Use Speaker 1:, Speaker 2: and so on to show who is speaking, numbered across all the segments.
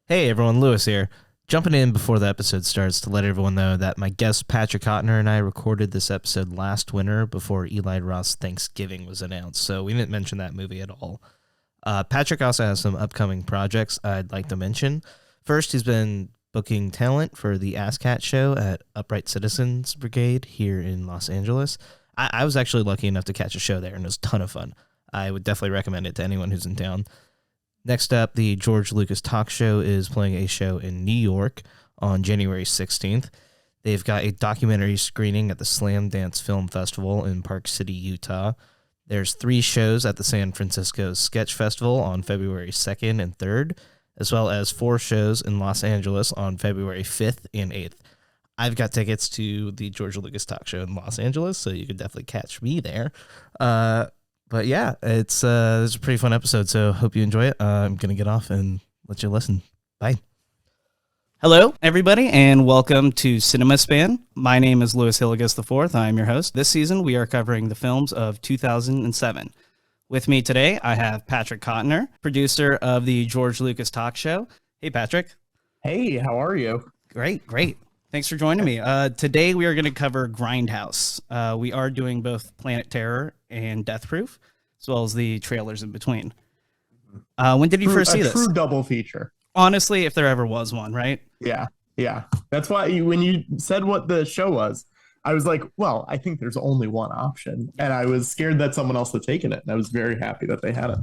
Speaker 1: Hey everyone, Lewis here. Jumping in before the episode starts to let everyone know that my guest Patrick Cotnor and I recorded this episode last winter before Eli Roth's Thanksgiving was announced, so we didn't mention that movie at all. Patrick also has some upcoming projects I'd like to mention. First, he's been booking talent for the Asssscat show at Upright Citizens Brigade here in Los Angeles. I was actually lucky enough to catch a show there, and it was a ton of fun. I would definitely recommend it to anyone who's in town. Next up, the George Lucas Talk Show is playing a show in New York on January 16th. They've got a documentary screening at the Slam Dance Film Festival in Park City, Utah. There's 3 shows at the San Francisco Sketch Festival on February 2nd and 3rd, as well as 4 shows in Los Angeles on February 5th and 8th. I've got tickets to the George Lucas Talk Show in Los Angeles, so you can definitely catch me there. But yeah, it's a pretty fun episode, so hope you enjoy it. I'm going to get off and let you listen. Bye. Hello, everybody, and welcome to Cinema Span. My name is Louis Hilligus IV. I'm your host. This season, we are covering the films of 2007. With me today, I have Patrick Cotnor, producer of the George Lucas Talk Show. Hey, Patrick.
Speaker 2: Hey, how are you?
Speaker 1: Great. Thanks for joining me. Today, we are going to cover Grindhouse. We are doing both Planet Terror and Death Proof, as well as the trailers in between. When did you first see this?
Speaker 2: A true double feature.
Speaker 1: Honestly, if there ever was one, right?
Speaker 2: Yeah. That's why when you said what the show was, I was like, well, I think there's only one option. And I was scared that someone else had taken it. And I was very happy that they had it.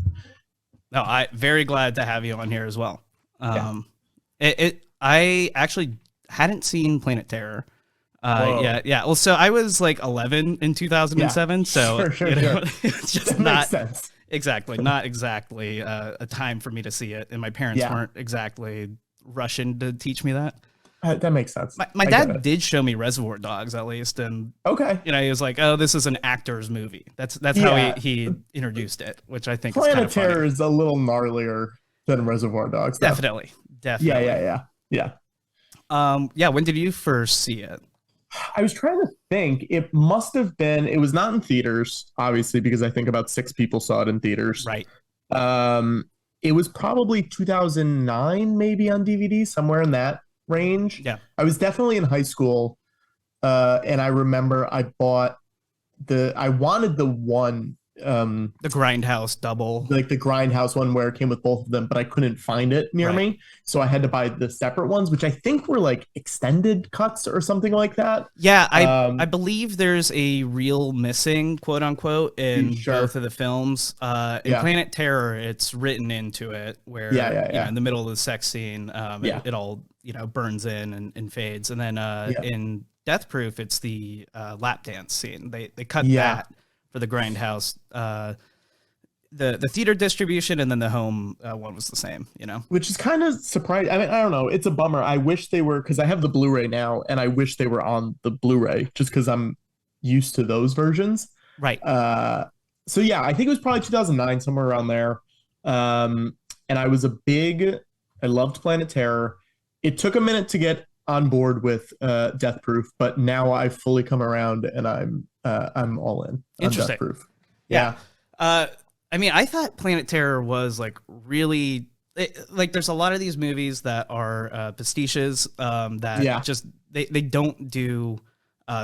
Speaker 1: No, I'm very glad to have you on here as well. I actually hadn't seen Planet Terror. Yeah. Well, so I was like 11 in 2007. So
Speaker 2: sure.
Speaker 1: It's just
Speaker 2: That
Speaker 1: not
Speaker 2: makes sense.
Speaker 1: not exactly a time for me to see it. And my parents weren't exactly rushing to teach me that.
Speaker 2: That makes sense.
Speaker 1: My dad did show me Reservoir Dogs at least. And
Speaker 2: okay.
Speaker 1: He was like, oh, this is an actor's movie. That's how he introduced it, which I think
Speaker 2: Planet
Speaker 1: is kind of
Speaker 2: Terror
Speaker 1: funny.
Speaker 2: is a little gnarlier than Reservoir Dogs. Though.
Speaker 1: Definitely.
Speaker 2: Yeah.
Speaker 1: When did you first see it?
Speaker 2: I was trying to think. It must have been. It was not in theaters, obviously, because I think about 6 people saw it in theaters.
Speaker 1: Right.
Speaker 2: It was probably 2009, maybe on DVD, somewhere in that range.
Speaker 1: Yeah.
Speaker 2: I was definitely in high school, and I remember I wanted the one.
Speaker 1: The Grindhouse double,
Speaker 2: like the Grindhouse one where it came with both of them, but I couldn't find it near me, so I had to buy the separate ones, which I think were like extended cuts or something like that.
Speaker 1: Yeah, I believe there's a reel missing, quote unquote, in both of the films. In Planet Terror, it's written into it where in the middle of the sex scene, it all burns in and fades, and then in Death Proof, it's the lap dance scene. They cut that for the Grindhouse. The theater distribution and then the home one was the same,
Speaker 2: Which is kind of surprising. I mean, I don't know. It's a bummer. I wish they were, because I have the Blu-ray now, and I wish they were on the Blu-ray just because I'm used to those versions.
Speaker 1: Right.
Speaker 2: So yeah, I think it was probably 2009, somewhere around there. And I loved Planet Terror. It took a minute to get on board with Death Proof, but now I've fully come around and I'm all in on Death Proof. Yeah.
Speaker 1: I mean, I thought Planet Terror was like really there's a lot of these movies that are pastiches that just they don't do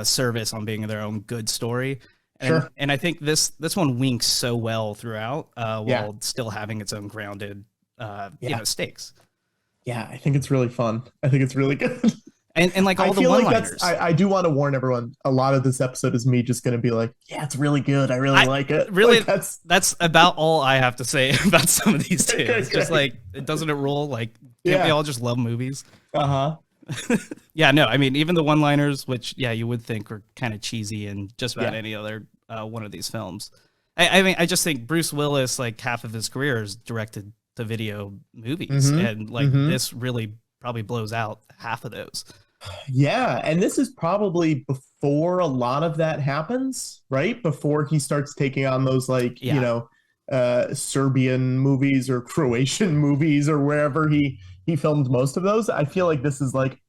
Speaker 1: service on being their own good story. And I think this one winks so well throughout while still having its own grounded stakes.
Speaker 2: Yeah, I think it's really fun. I think it's really good.
Speaker 1: And like all the one-liners.
Speaker 2: I do want to warn everyone, a lot of this episode is me just going to be like, yeah, it's really good. I really like it.
Speaker 1: Really,
Speaker 2: like,
Speaker 1: that's about all I have to say about some of these two. It's just like, doesn't it roll? Like, can't we all just love movies? Yeah, no, I mean, even the one-liners, which, you would think are kind of cheesy in just about any other one of these films. I mean, I just think Bruce Willis, like half of his career is directed to video movies. And like this really probably blows out half of those.
Speaker 2: Yeah, and this is probably before a lot of that happens, right? Before he starts taking on those Serbian movies or Croatian movies or wherever he filmed most of those. I feel like this is like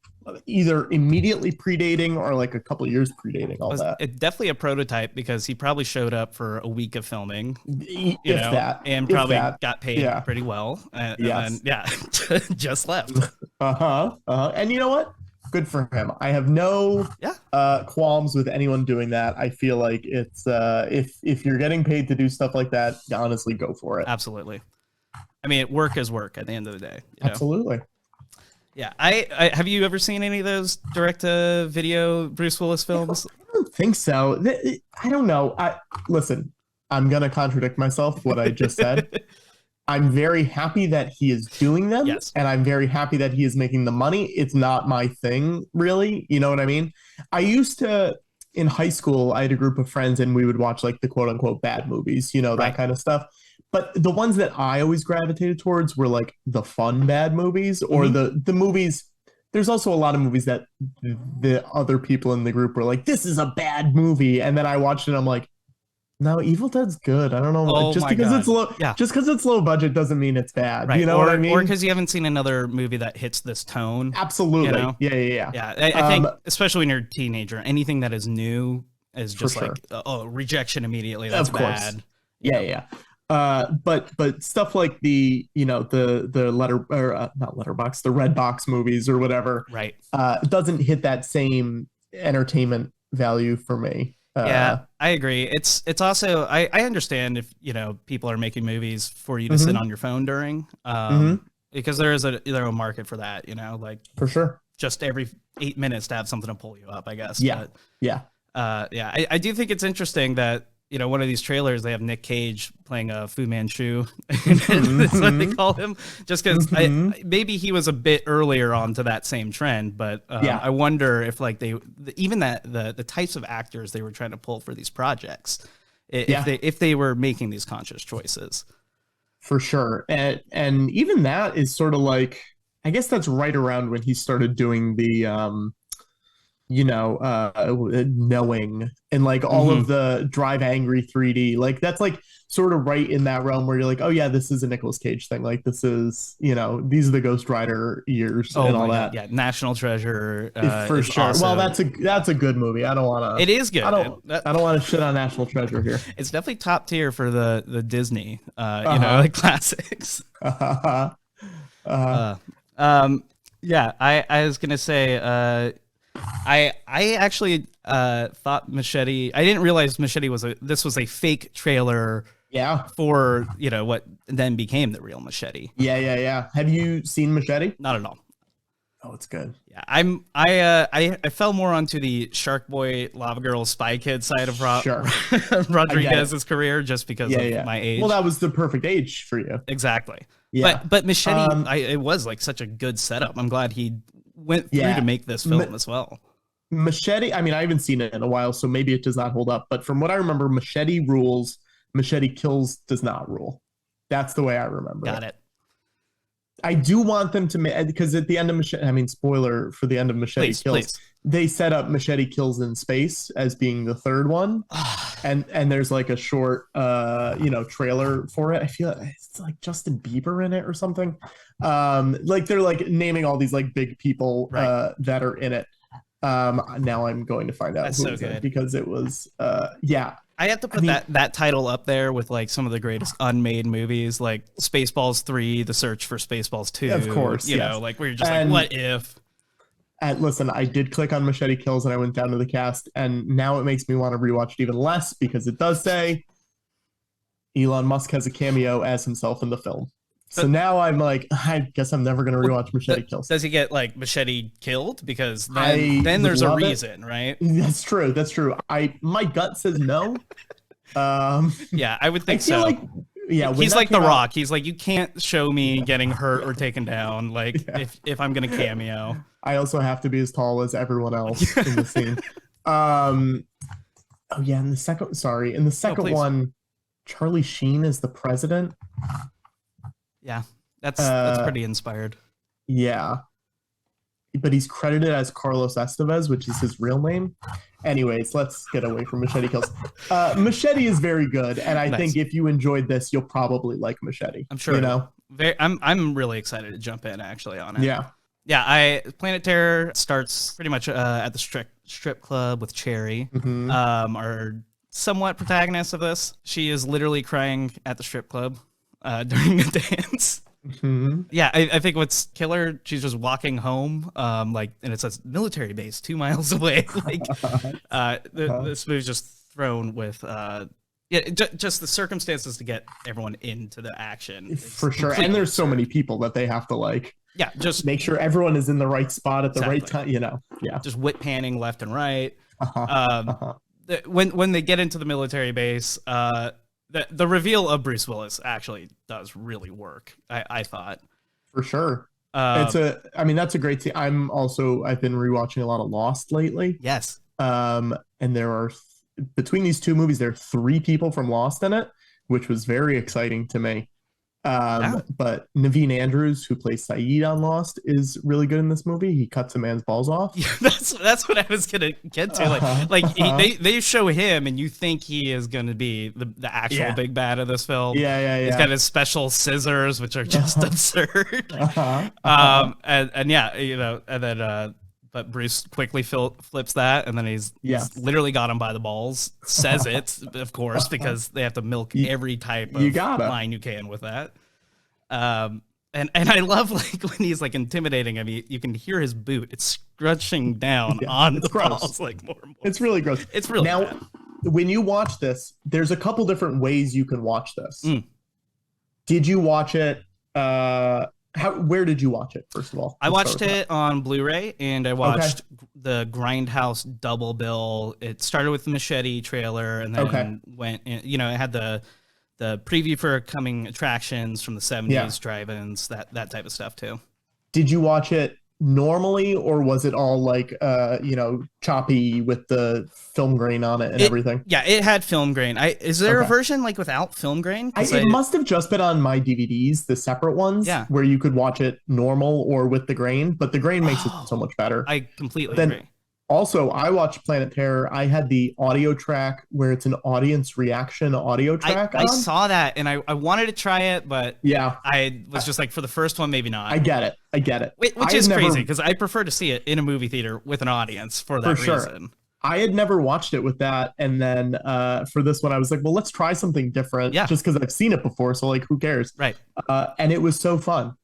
Speaker 2: either immediately predating or like a couple of years predating all
Speaker 3: Was
Speaker 2: that.
Speaker 3: it definitely a prototype because he probably showed up for a week of filming, and
Speaker 2: If
Speaker 3: probably
Speaker 2: that.
Speaker 3: got paid
Speaker 2: Yeah.
Speaker 3: pretty well. And
Speaker 2: Yes.
Speaker 3: then, just left.
Speaker 2: And you know what? Good for him. I have no qualms with anyone doing that. I feel like it's if you're getting paid to do stuff like that, honestly, go for it.
Speaker 3: Absolutely. I mean, work is work at the end of the day. You know?
Speaker 2: Absolutely.
Speaker 3: Yeah. I have you ever seen any of those direct-to-video Bruce Willis films?
Speaker 2: I don't think so. I don't know. Listen, I'm gonna contradict myself. What I just said. I'm very happy that he is doing them, and I'm very happy that he is making the money. It's not my thing, really. You know what I mean? I used to, in high school, I had a group of friends, and we would watch like the quote unquote bad movies, you know, that kind of stuff. But the ones that I always gravitated towards were like the fun bad movies, or the movies. There's also a lot of movies that the other people in the group were like, "This is a bad movie," and then I watched it, and I'm like, no, Evil Dead's good. I don't know. Just because it's low, just because it's low budget doesn't mean it's bad.
Speaker 3: Right.
Speaker 2: You know what I mean?
Speaker 3: Or because you haven't seen another movie that hits this tone.
Speaker 2: Absolutely.
Speaker 3: You know?
Speaker 2: Yeah.
Speaker 3: I think, especially when you're a teenager, anything that is new is just like, rejection immediately. That's bad.
Speaker 2: Yeah. But stuff like the not letterbox, the red box movies or whatever,
Speaker 3: right?
Speaker 2: Doesn't hit that same entertainment value for me.
Speaker 3: Yeah, I agree. It's also I understand if people are making movies for you to sit on your phone during, because there is a market for that. Like
Speaker 2: for sure.
Speaker 3: Just every 8 minutes to have something to pull you up, I guess.
Speaker 2: Yeah.
Speaker 3: I do think it's interesting that one of these trailers, they have Nick Cage playing a Fu Manchu. That's what they call him. Just because maybe he was a bit earlier onto that same trend, but I wonder if like the types of actors they were trying to pull for these projects, if they were making these conscious choices.
Speaker 2: For sure, and even that is sort of like, I guess that's right around when he started doing the knowing and like all of the Drive Angry 3D, like that's like sort of right in that realm where you're like, oh yeah, this is a Nicolas Cage thing, like this is these are the Ghost Rider years and all that.
Speaker 3: Yeah, National Treasure
Speaker 2: for sure. Also, well, that's a good movie. I don't want to.
Speaker 3: It is good.
Speaker 2: I don't want to shit on National Treasure here.
Speaker 3: It's definitely top tier for the Disney like classics. Yeah, I was gonna say I actually thought Machete. I didn't realize Machete was a fake trailer.
Speaker 2: Yeah.
Speaker 3: For what then became the real Machete.
Speaker 2: Yeah. Have you seen Machete?
Speaker 3: Not at all.
Speaker 2: Oh, it's good.
Speaker 3: Yeah, I fell more onto the Shark Boy, Lava Girl, Spy Kid side of Rodriguez's career just because of my age.
Speaker 2: Well, that was the perfect age for you.
Speaker 3: Exactly. Yeah. But Machete, it was like such a good setup. I'm glad he went through to make this film as well.
Speaker 2: Machete, I mean, I haven't seen it in a while, so maybe it does not hold up. But from what I remember, Machete rules, Machete Kills does not rule. That's the way I remember.
Speaker 3: Got it.
Speaker 2: I do want them to make, because at the end of Machete, I mean, spoiler for the end of Machete Kills, they set up Machete Kills in Space as being the third one. and there's like a short, trailer for it. I feel it's like Justin Bieber in it or something. Like they're like naming all these like big people that are in it. Now I'm going to find out
Speaker 3: That's so good.
Speaker 2: Because it was,
Speaker 3: I have to put that title up there with like some of the greatest unmade movies, like Spaceballs 3, The Search for Spaceballs 2.
Speaker 2: Of course,
Speaker 3: you know, like where you're just like, what if?
Speaker 2: And listen, I did click on Machete Kills and I went down to the cast, and now it makes me want to rewatch it even less because it does say Elon Musk has a cameo as himself in the film. So now I'm like, I guess I'm never going to rewatch Machete Kills.
Speaker 3: Does he get like machete killed? Because then there's a reason, right?
Speaker 2: That's true. My gut says no.
Speaker 3: Yeah, I would think so.
Speaker 2: Like,
Speaker 3: he's like The Rock. He's like, you can't show me getting hurt or taken down. Like if I'm going to cameo.
Speaker 2: I also have to be as tall as everyone else in the scene. In the second one, Charlie Sheen is the president.
Speaker 3: Yeah, that's pretty inspired.
Speaker 2: Yeah. But he's credited as Carlos Estevez, which is his real name. Anyways, let's get away from Machete Kills. Machete is very good, and I think if you enjoyed this, you'll probably like Machete.
Speaker 3: I'm sure.
Speaker 2: You know?
Speaker 3: I'm really excited to jump in actually on it.
Speaker 2: Yeah.
Speaker 3: Yeah, Planet Terror starts pretty much at the strip club with Cherry, our somewhat protagonist of this. She is literally crying at the strip club during a dance. Yeah, I think what's killer, she's just walking home, and it's a military base 2 miles away. This movie's just thrown with just the circumstances to get everyone into the action.
Speaker 2: For sure. And there's so many people that they have to
Speaker 3: just
Speaker 2: make sure everyone is in the right spot at the right time, Yeah.
Speaker 3: Just whip panning left and right. When they get into the military base, the reveal of Bruce Willis actually does really work, I thought.
Speaker 2: For sure. That's a great scene. I've been rewatching a lot of Lost lately.
Speaker 3: Yes.
Speaker 2: And there are between these two movies, there are 3 people from Lost in it, which was very exciting to me. But Naveen Andrews, who plays Saeed on Lost, is really good in this movie. He cuts a man's balls off.
Speaker 3: Yeah, that's what I was gonna get to. They show him, and you think he is gonna be the actual big bad of this film.
Speaker 2: Yeah.
Speaker 3: He's got his special scissors, which are just absurd. But Bruce quickly flips that, and then he's literally got him by the balls. Says it, of course, because they have to milk every type of line you can with that. And I love when he's intimidating him. You can hear his boot; it's scrunching down on the balls more and more.
Speaker 2: It's really gross.
Speaker 3: It's really bad.
Speaker 2: When you watch this, there's a couple different ways you can watch this. Did you watch it? Where did you watch it, first of all?
Speaker 3: I watched it on Blu-ray, and I watched the Grindhouse double bill. It started with the Machete trailer, and then went in, it had the preview for coming attractions from the 70s, drive-ins, that type of stuff too.
Speaker 2: Did you watch it normally, or was it all choppy with the film grain on it and everything?
Speaker 3: Yeah, it had film grain. Is there a version without film grain?
Speaker 2: It must have just been on my DVDs, the separate ones, where you could watch it normal or with the grain, but the grain makes it so much better.
Speaker 3: I completely agree.
Speaker 2: Also, I watched Planet Terror. I had the audio track where it's an audience reaction audio track.
Speaker 3: I saw that, and I wanted to try it, but I was just for the first one, maybe not.
Speaker 2: I get it.
Speaker 3: Which is crazy, because I prefer to see it in a movie theater with an audience for that reason.
Speaker 2: I had never watched it with that, and then for this one, I was like, well, let's try something different, just because I've seen it before, so who cares?
Speaker 3: Right.
Speaker 2: And it was so fun.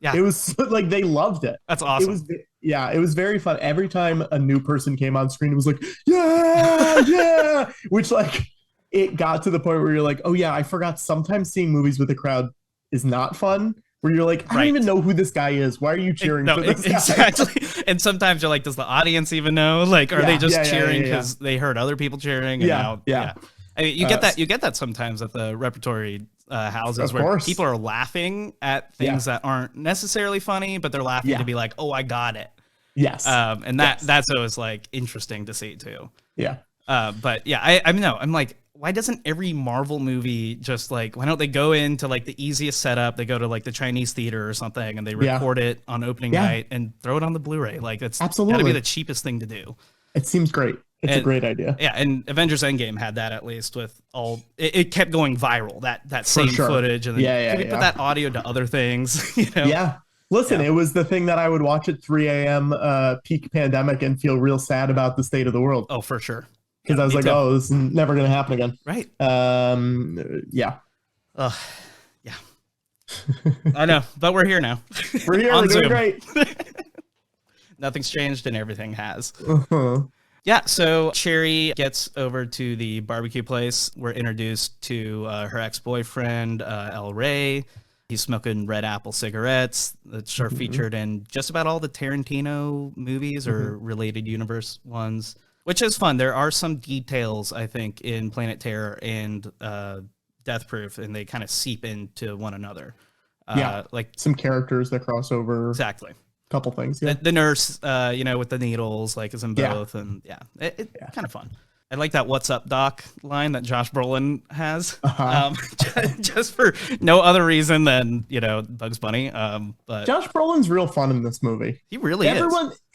Speaker 2: Yeah. It was they loved it.
Speaker 3: That's awesome.
Speaker 2: It was very fun. Every time a new person came on screen, it was yeah, which it got to the point where you're like, oh yeah, I forgot sometimes seeing movies with a crowd is not fun, where you're like, I don't even know who this guy is. Why are you cheering for this guy?
Speaker 3: Exactly. And sometimes you're like, does the audience even know? Are they just cheering because they heard other people cheering? And I mean, you get that sometimes at the repertory houses where people are laughing at things that aren't necessarily funny, but they're laughing to be like, oh, I got it.
Speaker 2: Yes.
Speaker 3: And that's always interesting to see too.
Speaker 2: Yeah.
Speaker 3: But yeah, I'm like, why doesn't every Marvel movie just why don't they go into the easiest setup? They go to the Chinese theater or something, and they record it on opening night and throw it on the Blu-ray. That's
Speaker 2: absolutely
Speaker 3: gotta be the cheapest thing to do.
Speaker 2: It seems great. It's a great idea.
Speaker 3: Yeah, and Avengers Endgame had that, at least, with all it kept going viral, that same footage, and then we put that audio to other things,
Speaker 2: Yeah. Listen, it was the thing that I would watch at 3 a.m. Peak pandemic and feel real sad about the state of the world.
Speaker 3: Oh, for sure.
Speaker 2: Because I was like, oh, this is never going to happen again.
Speaker 3: Right.
Speaker 2: Yeah.
Speaker 3: Yeah. I know, but we're here now.
Speaker 2: We're here. We're doing great.
Speaker 3: Nothing's changed and everything has.
Speaker 2: Uh-huh.
Speaker 3: Yeah, so Cherry gets over to the barbecue place. We're introduced to her ex-boyfriend, El Rey. He's smoking red apple cigarettes that are featured in just about all the Tarantino movies or related universe ones, which is fun. There are some details, I think, in Planet Terror and Death Proof, and they kind of seep into one another.
Speaker 2: Some characters that cross over.
Speaker 3: Exactly.
Speaker 2: Couple things.
Speaker 3: The nurse, with the needles, is in both, and it's kind of fun. I like that "What's up, Doc" line that Josh Brolin has, just for no other reason than Bugs Bunny. But
Speaker 2: Josh Brolin's real fun in this movie.
Speaker 3: He really is.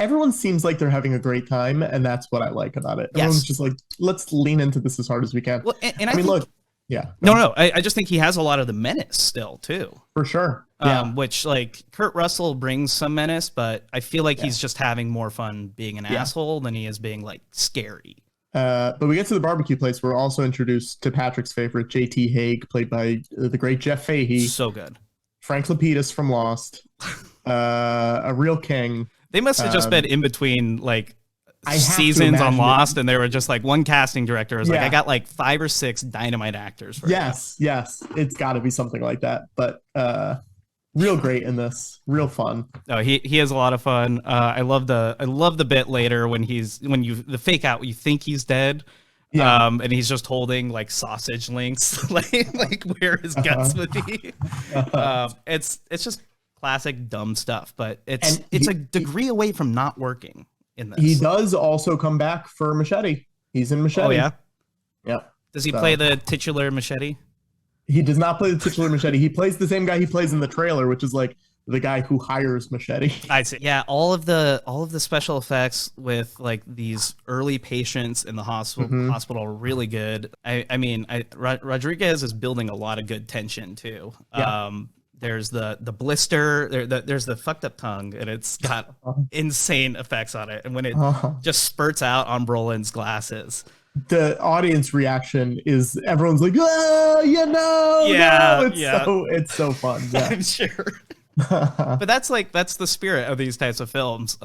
Speaker 2: Everyone seems like they're having a great time, and that's what I like about it. Everyone's just like, let's lean into this as hard as we can.
Speaker 3: Well, and I mean, look,
Speaker 2: Yeah.
Speaker 3: No. I just think he has a lot of the menace still too.
Speaker 2: For sure. Yeah.
Speaker 3: Which like Kurt Russell brings some menace, but I feel like he's just having more fun being an asshole than he is being like scary.
Speaker 2: But we get to the barbecue place. We're also introduced to Patrick's favorite, J.T. Haig, played by the great Jeff Fahey.
Speaker 3: So good.
Speaker 2: Frank Lapidus from Lost. A real king.
Speaker 3: They must have just been in between like seasons on Lost, and they were just like one casting director was like, I got like 5 or 6 dynamite actors for
Speaker 2: yes it's got to be something like that, but real great in this, real fun.
Speaker 3: Oh, he has a lot of fun. I love the bit later when the fake out, you think he's dead, and he's just holding like sausage links like where his guts would be. It's just classic dumb stuff, but it's a degree away from not working in this.
Speaker 2: He does also come back for Machete. He's in Machete.
Speaker 3: Oh yeah.
Speaker 2: Yeah.
Speaker 3: Does he play the titular Machete?
Speaker 2: He does not play the titular Machete. He plays the same guy he plays in the trailer, which is like the guy who hires Machete.
Speaker 3: I see. Yeah, all of the special effects with like these early patients in the hospital are really good. I mean, Rodriguez is building a lot of good tension too. Yeah. There's the blister, there's the fucked up tongue, and it's got insane effects on it. And when it just spurts out on Brolin's glasses,
Speaker 2: the audience reaction is everyone's like, oh, it's so fun. Yeah.
Speaker 3: I'm sure. But that's the spirit of these types of films,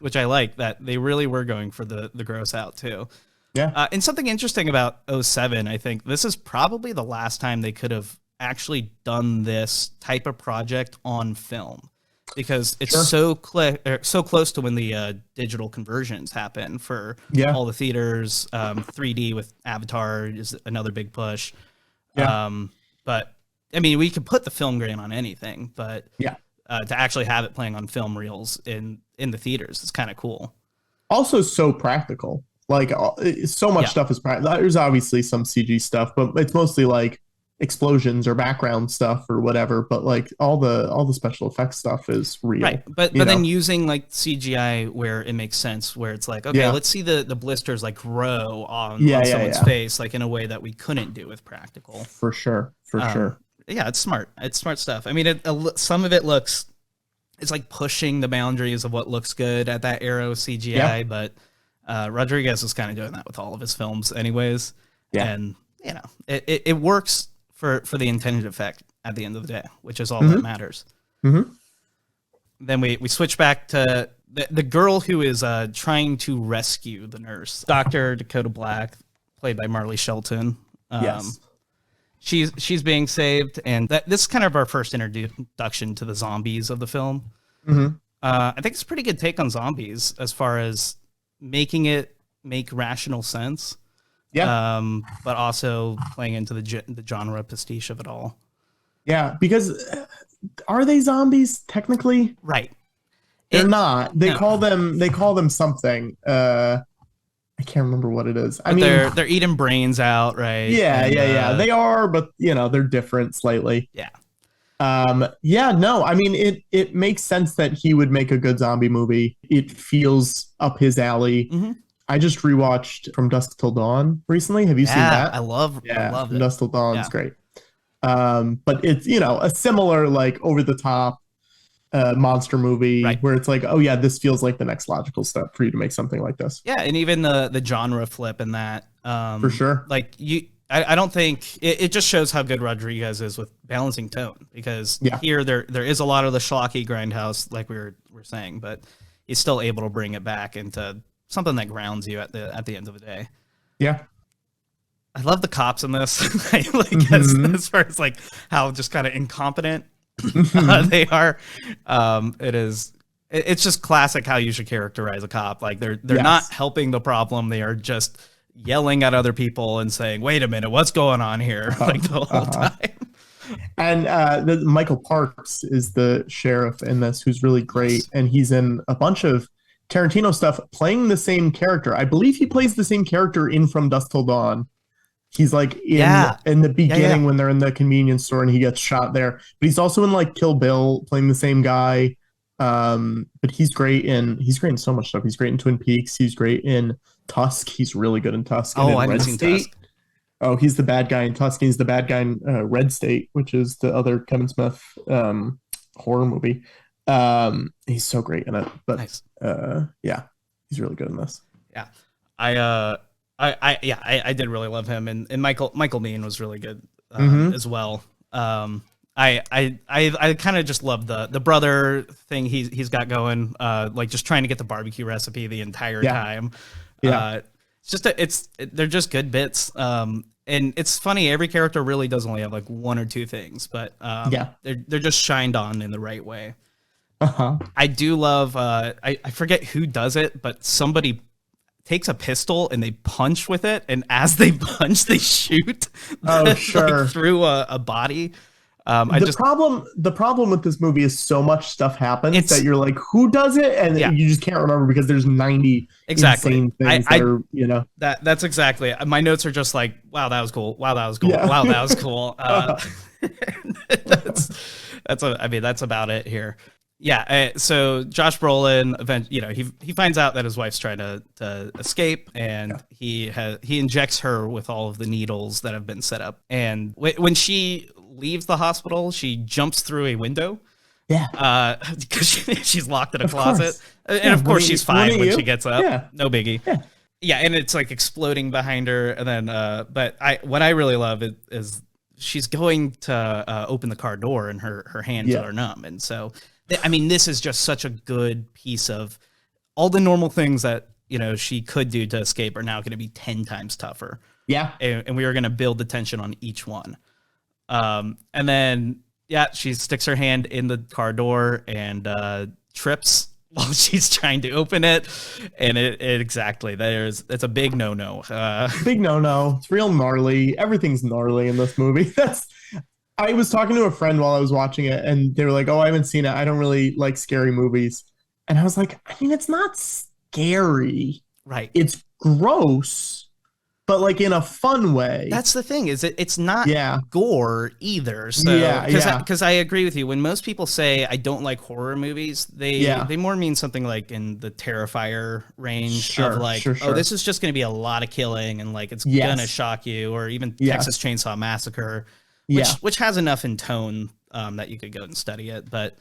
Speaker 3: which I like, that they really were going for the gross out too.
Speaker 2: Yeah.
Speaker 3: And something interesting about 07, I think this is probably the last time they could have actually done this type of project on film, because it's so close to when the digital conversions happen for all the theaters. 3D with Avatar is another big push. But I mean, we could put the film grain on anything, but to actually have it playing on film reels in the theaters, it's kind of cool.
Speaker 2: Also so practical, like so much stuff is practical. There's obviously some CG stuff, but it's mostly like explosions or background stuff or whatever, but like all the special effects stuff is real,
Speaker 3: right? But then using like CGI where it makes sense, where it's like, okay, let's see the blisters like grow on someone's face, like in a way that we couldn't do with practical.
Speaker 2: For sure.
Speaker 3: Yeah, it's smart stuff. I mean, some of it looks, it's like pushing the boundaries of what looks good at that era of CGI, but Rodriguez is kind of doing that with all of his films anyways. And you know, it works for the intended effect at the end of the day, which is all that matters. Then we switch back to the girl who is trying to rescue the nurse, Dr. Dakota Black, played by Marley Shelton. She's being saved, and this is kind of our first introduction to the zombies of the film. I think it's a pretty good take on zombies as far as making it make rational sense. But also playing into the genre pastiche of it all. Yeah,
Speaker 2: because are they zombies technically?
Speaker 3: Right.
Speaker 2: They're not. They call them something. I can't remember what it is. I mean,
Speaker 3: they're eating brains out, right?
Speaker 2: Yeah. They are, but you know, they're different slightly.
Speaker 3: Yeah.
Speaker 2: No, I mean, it makes sense that he would make a good zombie movie. It feels up his alley. I just rewatched From Dusk Till Dawn recently. Have you seen that?
Speaker 3: I love
Speaker 2: From Dusk Till Dawn. It's great. But it's, you know, a similar like over the top monster movie where it's like, oh yeah, this feels like the next logical step for you to make something like this.
Speaker 3: Yeah, and even the genre flip in that.
Speaker 2: For sure.
Speaker 3: Like I don't think it just shows how good Rodriguez is with balancing tone, because here there is a lot of the schlocky Grindhouse, like we were saying, but he's still able to bring it back into something that grounds you at the end of the day. Yeah. I love the cops in this. As far as like how just kind of incompetent they are. It's just classic how you should characterize a cop. Like they're not helping the problem. They are just yelling at other people and saying, wait a minute, what's going on here? Like the whole time.
Speaker 2: And Michael Parks is the sheriff in this, who's really great. And he's in a bunch of Tarantino stuff playing the same character. I believe he plays the same character in From Dusk Till Dawn. He's like in the beginning when they're in the convenience store and he gets shot there. But he's also in like Kill Bill playing the same guy. But he's great in so much stuff. He's great in Twin Peaks. He's great in Tusk. He's really good in Tusk.
Speaker 3: Oh, I haven't seen Tusk.
Speaker 2: Oh, he's the bad guy in Tusk. He's the bad guy in Red State, which is the other Kevin Smith horror movie. He's so great in it. But
Speaker 3: Nice.
Speaker 2: Yeah, he's really good in this.
Speaker 3: Yeah. I did really love him, and Michael Biehn was really good as well. I kind of just love the brother thing he's got going, like just trying to get the barbecue recipe the entire time.
Speaker 2: Yeah.
Speaker 3: They're just good bits. And it's funny, every character really does only have like one or two things, but they're just shined on in the right way. I do love I forget who does it, but somebody takes a pistol and they punch with it, and as they punch, they shoot like, through a body.
Speaker 2: The problem with this movie is so much stuff happens that you're like, who does it? And you just can't remember because there's 90 insane things that are, you know.
Speaker 3: That's exactly. My notes are just like, wow, that was cool. Wow, that was cool.
Speaker 2: Yeah.
Speaker 3: Wow, that was cool. That's about it here. Yeah. So Josh Brolin, he finds out that his wife's trying to escape, and he injects her with all of the needles that have been set up. And when she leaves the hospital, she jumps through a window.
Speaker 2: Yeah.
Speaker 3: Because she's locked in a closet. And of course she's fine when she gets up. Yeah. No biggie. Yeah. And it's like exploding behind her. And then, what I really love is she's going to open the car door, and her hands are numb. And so, I mean, this is just such a good piece of all the normal things that, you know, she could do to escape are now going to be 10 times tougher.
Speaker 2: Yeah.
Speaker 3: And we are going to build the tension on each one. And then, she sticks her hand in the car door and trips while she's trying to open it. And it's a big no-no.
Speaker 2: Big no-no. It's real gnarly. Everything's gnarly in this movie. I was talking to a friend while I was watching it, and they were like, oh, I haven't seen it. I don't really like scary movies. And I was like, I mean, it's not scary.
Speaker 3: Right.
Speaker 2: It's gross, but like in a fun way.
Speaker 3: That's the thing, is it's not gore either. So because I agree with you. When most people say I don't like horror movies, they more mean something like in the Terrifier range of like, oh, this is just going to be a lot of killing, and like it's gonna shock you, or even Texas Chainsaw Massacre, which has enough in tone that you could go and study it. But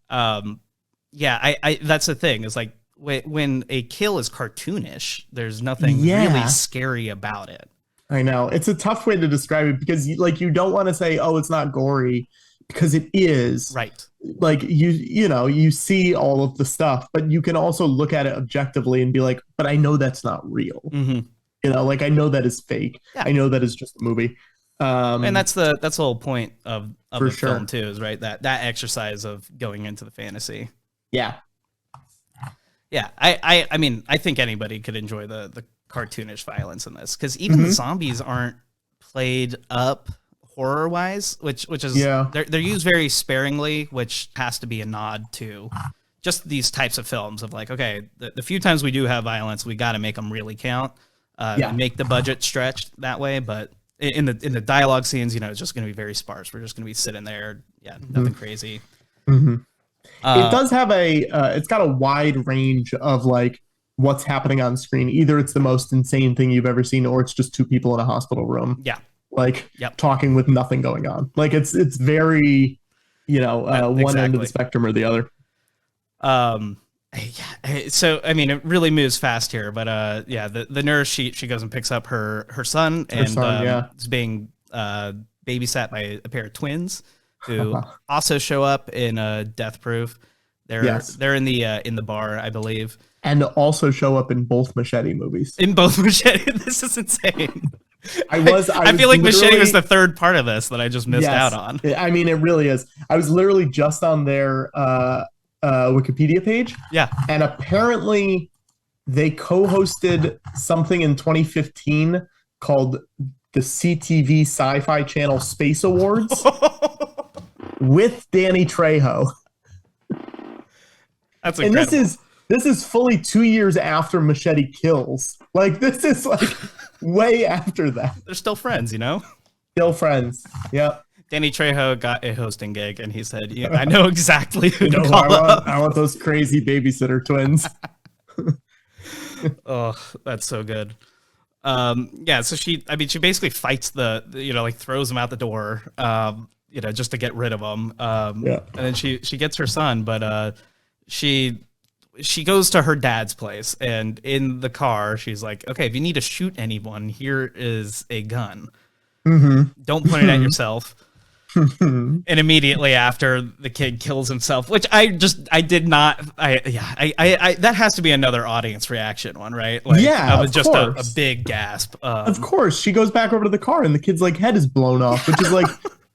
Speaker 3: I that's the thing, is like, when a kill is cartoonish, there's nothing really scary about it.
Speaker 2: I know. It's a tough way to describe it, because you don't want to say, oh, it's not gory, because it is.
Speaker 3: Right.
Speaker 2: Like you see all of the stuff, but you can also look at it objectively and be like, but I know that's not real.
Speaker 3: Mm-hmm.
Speaker 2: You know, like I know that is fake. Yeah. I know that is just a movie.
Speaker 3: And that's the whole point of the film too, is right, that exercise of going into the fantasy.
Speaker 2: Yeah.
Speaker 3: Yeah, I mean, I think anybody could enjoy the cartoonish violence in this, because even the zombies aren't played up horror wise, which is they're used very sparingly, which has to be a nod to just these types of films of like, okay, the few times we do have violence, we got to make them really count, and make the budget stretched that way. But in the dialogue scenes, you know, it's just going to be very sparse. We're just going to be sitting there, nothing crazy.
Speaker 2: It does have it's got a wide range of like what's happening on screen. Either it's the most insane thing you've ever seen, or it's just two people in a hospital room. Yeah. Like talking with nothing going on. Like it's very, one end of the spectrum or the other.
Speaker 3: So, I mean, it really moves fast here, but the nurse, she goes and picks up her son, is being babysat by a pair of twins who also show up in Death Proof. They're in the bar, I believe,
Speaker 2: and also show up in both Machete movies.
Speaker 3: In both Machete, this is insane.
Speaker 2: I
Speaker 3: feel like Machete was the third part of this that I just missed out on.
Speaker 2: I mean, it really is. I was literally just on their Wikipedia page. Yeah, and apparently they co-hosted something in 2015 called the CTV Sci-Fi Channel Space Awards with Danny Trejo.
Speaker 3: That's incredible.
Speaker 2: And this is fully 2 years after Machete Kills. Like, this is like way after that.
Speaker 3: They're still friends, you know?
Speaker 2: Still friends. Yep.
Speaker 3: Danny Trejo got a hosting gig, and he said, I know exactly who to call up.
Speaker 2: I want those crazy babysitter twins.
Speaker 3: Oh, that's so good. So she basically fights like throws him out the door, just to get rid of him. And then she gets her son, but she goes to her dad's place, and in the car, she's like, okay, if you need to shoot anyone, here is a gun. Don't point it at yourself. And immediately after, the kid kills himself, which I did not. That has to be another audience reaction one, right? Like, that was just a big gasp.
Speaker 2: Of course, she goes back over to the car, and the kid's like head is blown off, which is like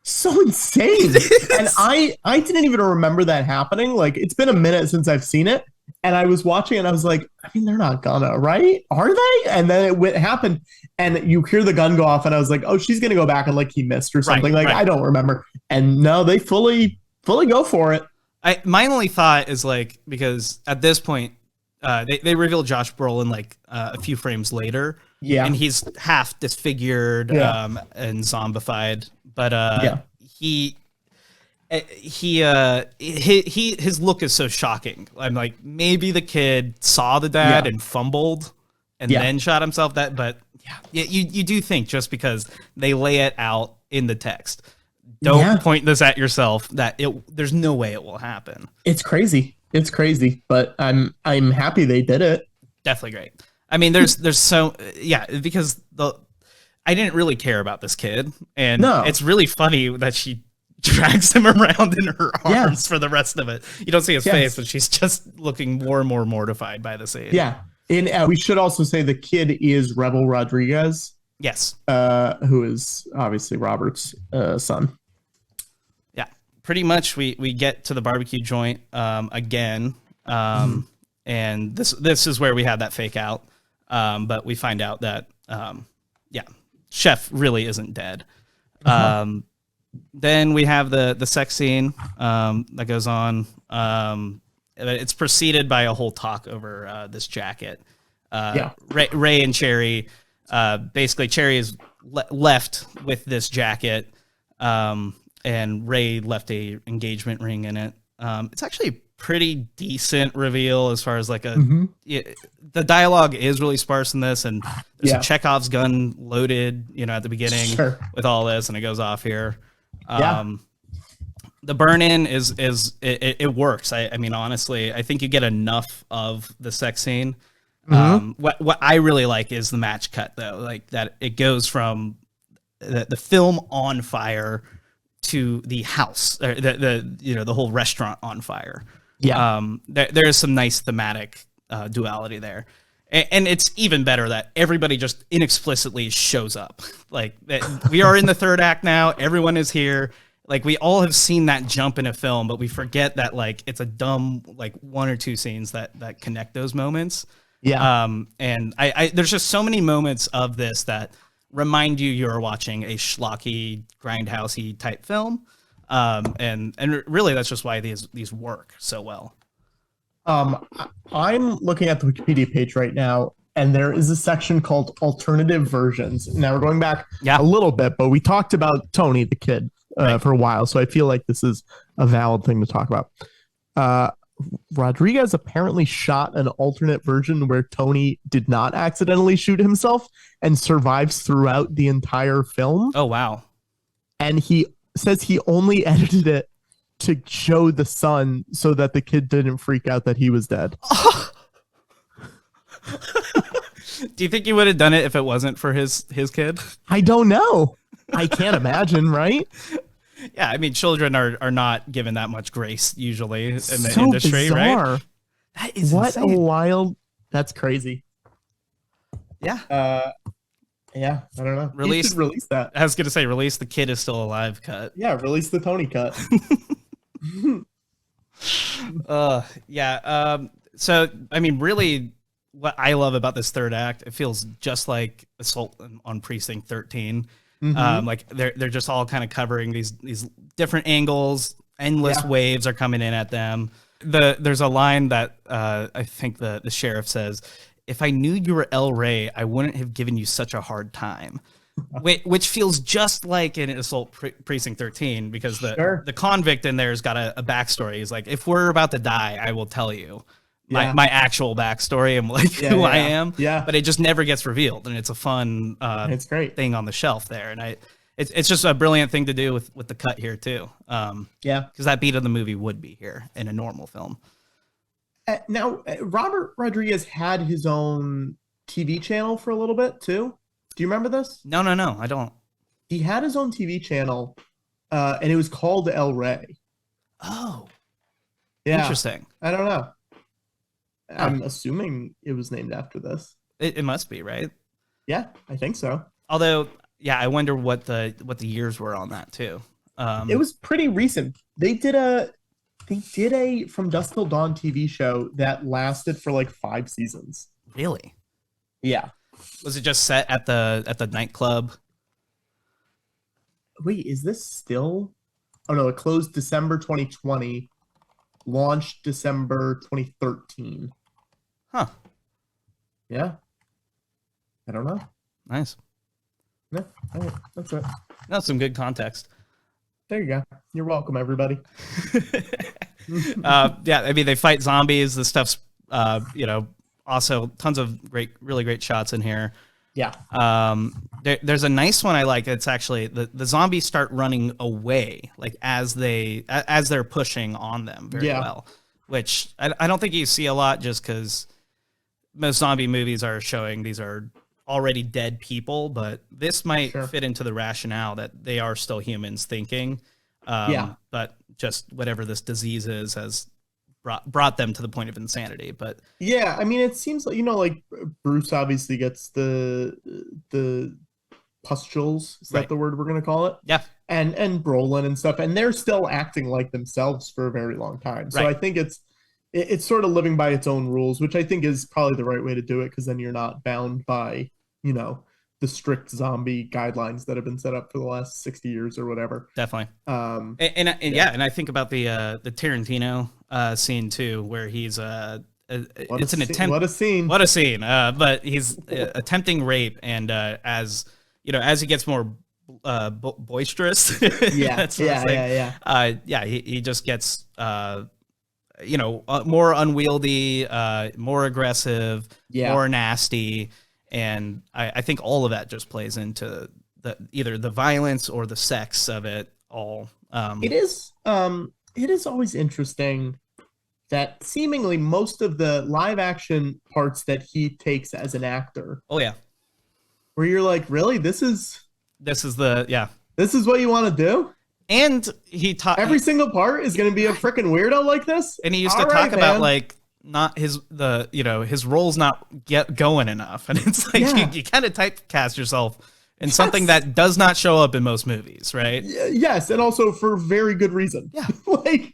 Speaker 2: so insane. And I didn't even remember that happening. Like, it's been a minute since I've seen it, and I was watching, and I was like, I mean, they're not gonna, right? Are they? And then it happened. And you hear the gun go off, and I was like, "Oh, she's gonna go back and like he missed or something." Right. I don't remember. And no, they fully go for it.
Speaker 3: My only thought is like, because at this point, they reveal Josh Brolin like a few frames later, and he's half disfigured and zombified, but his look is so shocking. I'm like, maybe the kid saw the dad and fumbled and then shot himself. You do think, just because they lay it out in the text, don't point this at yourself, that there's no way it will happen.
Speaker 2: It's crazy, but I'm happy they did it.
Speaker 3: Definitely great. I mean, there's because I didn't really care about this kid, and it's really funny that she drags him around in her arms for the rest of it. You don't see his face, but she's just looking more and more mortified by the scene.
Speaker 2: Yeah. And we should also say the kid is Rebel Rodriguez.
Speaker 3: Yes.
Speaker 2: Who is obviously Robert's son.
Speaker 3: Yeah. Pretty much we get to the barbecue joint again. And this is where we have that fake out. But we find out that Chef really isn't dead. Then we have the sex scene that goes on. It's preceded by a whole talk over this jacket. Ray and Cherry, basically Cherry is left with this jacket, and Ray left a engagement ring in it. It's actually a pretty decent reveal as far as like the dialogue is really sparse in this, and there's a Chekhov's gun loaded, at the beginning with all this, and it goes off here. The burn-in it works. I mean, honestly, I think you get enough of the sex scene. What I really like is the match cut, though, like that it goes from the film on fire to the house, the whole restaurant on fire. There is some nice thematic duality there. And it's even better that everybody just inexplicitly shows up. Like, we are in the third act now. Everyone is here. Like, we all have seen that jump in a film, but we forget that, like, it's a dumb, like, one or two scenes that connect those moments. And I there's just so many moments of this that remind you're watching a schlocky, grindhousey type film. And really, that's just why these work so well.
Speaker 2: I'm looking at the Wikipedia page right now, and there is a section called alternative versions. Now we're going back a little bit, but we talked about Tony, the kid, for a while. So I feel like this is a valid thing to talk about. Rodriguez apparently shot an alternate version where Tony did not accidentally shoot himself and survives throughout the entire film.
Speaker 3: Oh, wow.
Speaker 2: And he says he only edited it to show the son so that the kid didn't freak out that he was dead.
Speaker 3: Do you think he would have done it if it wasn't for his kid?
Speaker 2: I don't know. I can't imagine, right?
Speaker 3: Yeah, I mean, children are not given that much grace usually in the industry,
Speaker 2: bizarre.
Speaker 3: Right? That is
Speaker 2: what
Speaker 3: insane.
Speaker 2: A wild. That's crazy.
Speaker 3: Yeah.
Speaker 2: Yeah, I don't know.
Speaker 3: Release
Speaker 2: that.
Speaker 3: I was gonna say release the kid is still alive cut.
Speaker 2: Yeah, release the Tony cut.
Speaker 3: So I mean, really, what I love about this third act, it feels just like Assault on Precinct 13. Like they're just all kind of covering these different angles. Endless waves are coming in at them. There's a line that I think the sheriff says, "If I knew you were El Rey, I wouldn't have given you such a hard time," which feels just like in Assault Precinct 13, because the convict in there's got a backstory. He's like, if we're about to die, I will tell you. my actual backstory and like who I am.
Speaker 2: Yeah.
Speaker 3: But it just never gets revealed, and it's a fun
Speaker 2: it's great
Speaker 3: thing on the shelf there. And it's just a brilliant thing to do with the cut here too. Because that beat of the movie would be here in a normal film.
Speaker 2: Now, Robert Rodriguez had his own TV channel for a little bit too. Do you remember this?
Speaker 3: No, I don't.
Speaker 2: He had his own TV channel, and it was called El Rey.
Speaker 3: Oh,
Speaker 2: yeah.
Speaker 3: Interesting.
Speaker 2: I don't know. I'm assuming it was named after this.
Speaker 3: It must be, right?
Speaker 2: Yeah, I think so.
Speaker 3: Although, yeah, I wonder what the years were on that too.
Speaker 2: It was pretty recent. They did a From Dusk Till Dawn TV show that lasted for like 5 seasons.
Speaker 3: Really?
Speaker 2: Yeah.
Speaker 3: Was it just set at the nightclub?
Speaker 2: Wait, is this still? Oh no, it closed December 2020, launched December 2013.
Speaker 3: Huh.
Speaker 2: Yeah. I don't know.
Speaker 3: Nice.
Speaker 2: Yeah, all right, that's it.
Speaker 3: That's some good context.
Speaker 2: There you go. You're welcome, everybody.
Speaker 3: Yeah, I mean, they fight zombies. The stuff's, also tons of really great shots in here.
Speaker 2: Yeah.
Speaker 3: There's a nice one I like. It's actually the zombies start running away, like as they're pushing on them very well, which I don't think you see a lot, just because most zombie movies are showing these are already dead people, but this might fit into the rationale that they are still humans thinking. But just whatever this disease is has brought them to the point of insanity. But
Speaker 2: yeah, I mean, it seems like, like Bruce obviously gets the pustules. Is that the word we're going to call it?
Speaker 3: Yeah.
Speaker 2: And Brolin and stuff, and they're still acting like themselves for a very long time. So I think it's sort of living by its own rules, which I think is probably the right way to do it, because then you're not bound by, the strict zombie guidelines that have been set up for the last 60 years or whatever.
Speaker 3: Definitely. And I think about the Tarantino scene too, where he's it's an attempt.
Speaker 2: What a scene!
Speaker 3: But he's attempting rape, and as he gets more boisterous, he just gets more unwieldy, more aggressive, more nasty. And I think all of that just plays into either the violence or the sex of it all.
Speaker 2: It is always interesting that seemingly most of the live action parts that he takes as an actor.
Speaker 3: Oh yeah.
Speaker 2: Where you're like, really? This is
Speaker 3: what
Speaker 2: you want to do?
Speaker 3: And he taught
Speaker 2: every single part is going to be a freaking weirdo like this.
Speaker 3: And he used to talk about like not his role's not going enough, and it's like you kind of typecast yourself in something that does not show up in most movies, right?
Speaker 2: Yes, and also for very good reason.
Speaker 3: Yeah,
Speaker 2: like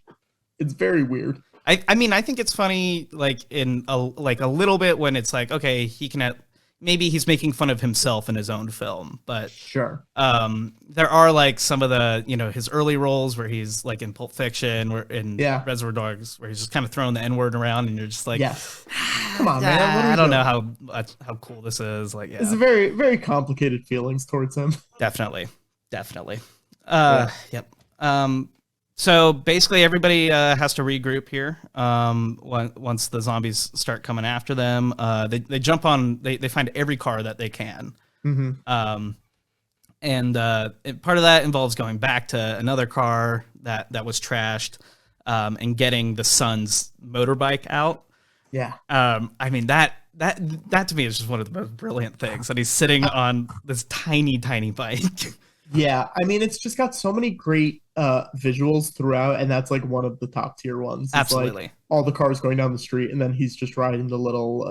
Speaker 2: it's very weird.
Speaker 3: I mean, I think it's funny, like in a little bit when it's like, okay, he can maybe he's making fun of himself in his own film, but
Speaker 2: sure.
Speaker 3: There are like some of the, his early roles where he's like in Pulp Fiction or in Reservoir Dogs, where he's just kind of throwing the N-word around, and you're just like,
Speaker 2: come on, man. What
Speaker 3: I don't know how cool this is. Like,
Speaker 2: it's very, very complicated feelings towards him.
Speaker 3: Definitely. Yep. So basically everybody has to regroup here. Once the zombies start coming after them, they jump on, they find every car that they can.
Speaker 2: Mm-hmm.
Speaker 3: And part of that involves going back to another car that was trashed, and getting the son's motorbike out.
Speaker 2: Yeah.
Speaker 3: I mean, that to me is just one of the most brilliant things, that he's sitting on this tiny bike.
Speaker 2: Yeah, I mean, it's just got so many great visuals throughout, and that's like one of the top tier ones. It's
Speaker 3: Absolutely.
Speaker 2: Like all the cars going down the street, and then he's just riding the little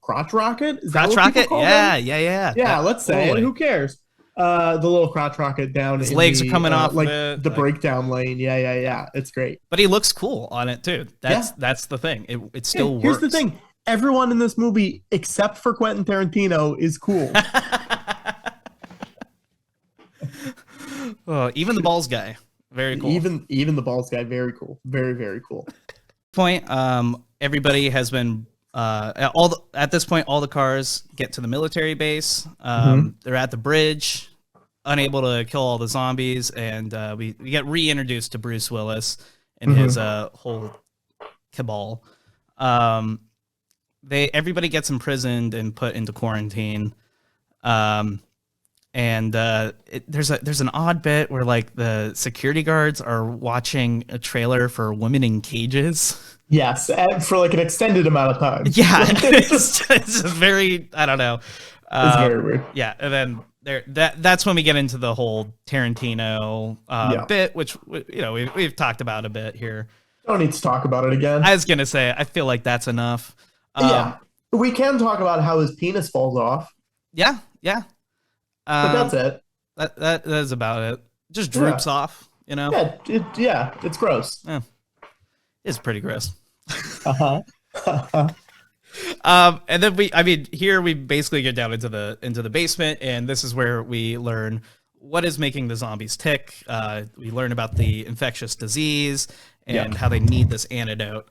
Speaker 2: crotch rocket. Is
Speaker 3: crotch rocket? Yeah.
Speaker 2: Let's say it. Who cares? The little crotch rocket down.
Speaker 3: His legs are coming off
Speaker 2: like
Speaker 3: it,
Speaker 2: the breakdown lane. Yeah. It's great.
Speaker 3: But he looks cool on it too. That's the thing. It still works.
Speaker 2: Here's the thing: everyone in this movie, except for Quentin Tarantino, is cool.
Speaker 3: Even the balls guy, very cool.
Speaker 2: Even the balls guy, very cool. Very, very cool.
Speaker 3: Point. Everybody has been at this point. All the cars get to the military base. They're at the bridge, unable to kill all the zombies, and we get reintroduced to Bruce Willis and his whole cabal. Everybody gets imprisoned and put into quarantine. And there's an odd bit where like the security guards are watching a trailer for women in cages.
Speaker 2: Yes, and for like an extended amount of time.
Speaker 3: Yeah, it's very, I don't know.
Speaker 2: It's very weird.
Speaker 3: Yeah, and then that's when we get into the whole Tarantino bit, which we've talked about a bit here.
Speaker 2: Don't need to talk about it again.
Speaker 3: I was gonna say I feel like that's enough.
Speaker 2: Yeah, we can talk about how his penis falls off.
Speaker 3: Yeah.
Speaker 2: But that's it.
Speaker 3: That is about it. Just droops off, you know?
Speaker 2: Yeah, it's gross.
Speaker 3: Yeah. It's pretty gross.
Speaker 2: Uh-huh.
Speaker 3: And then here we basically get down into the basement, and this is where we learn what is making the zombies tick. We learn about the infectious disease and how they need this antidote.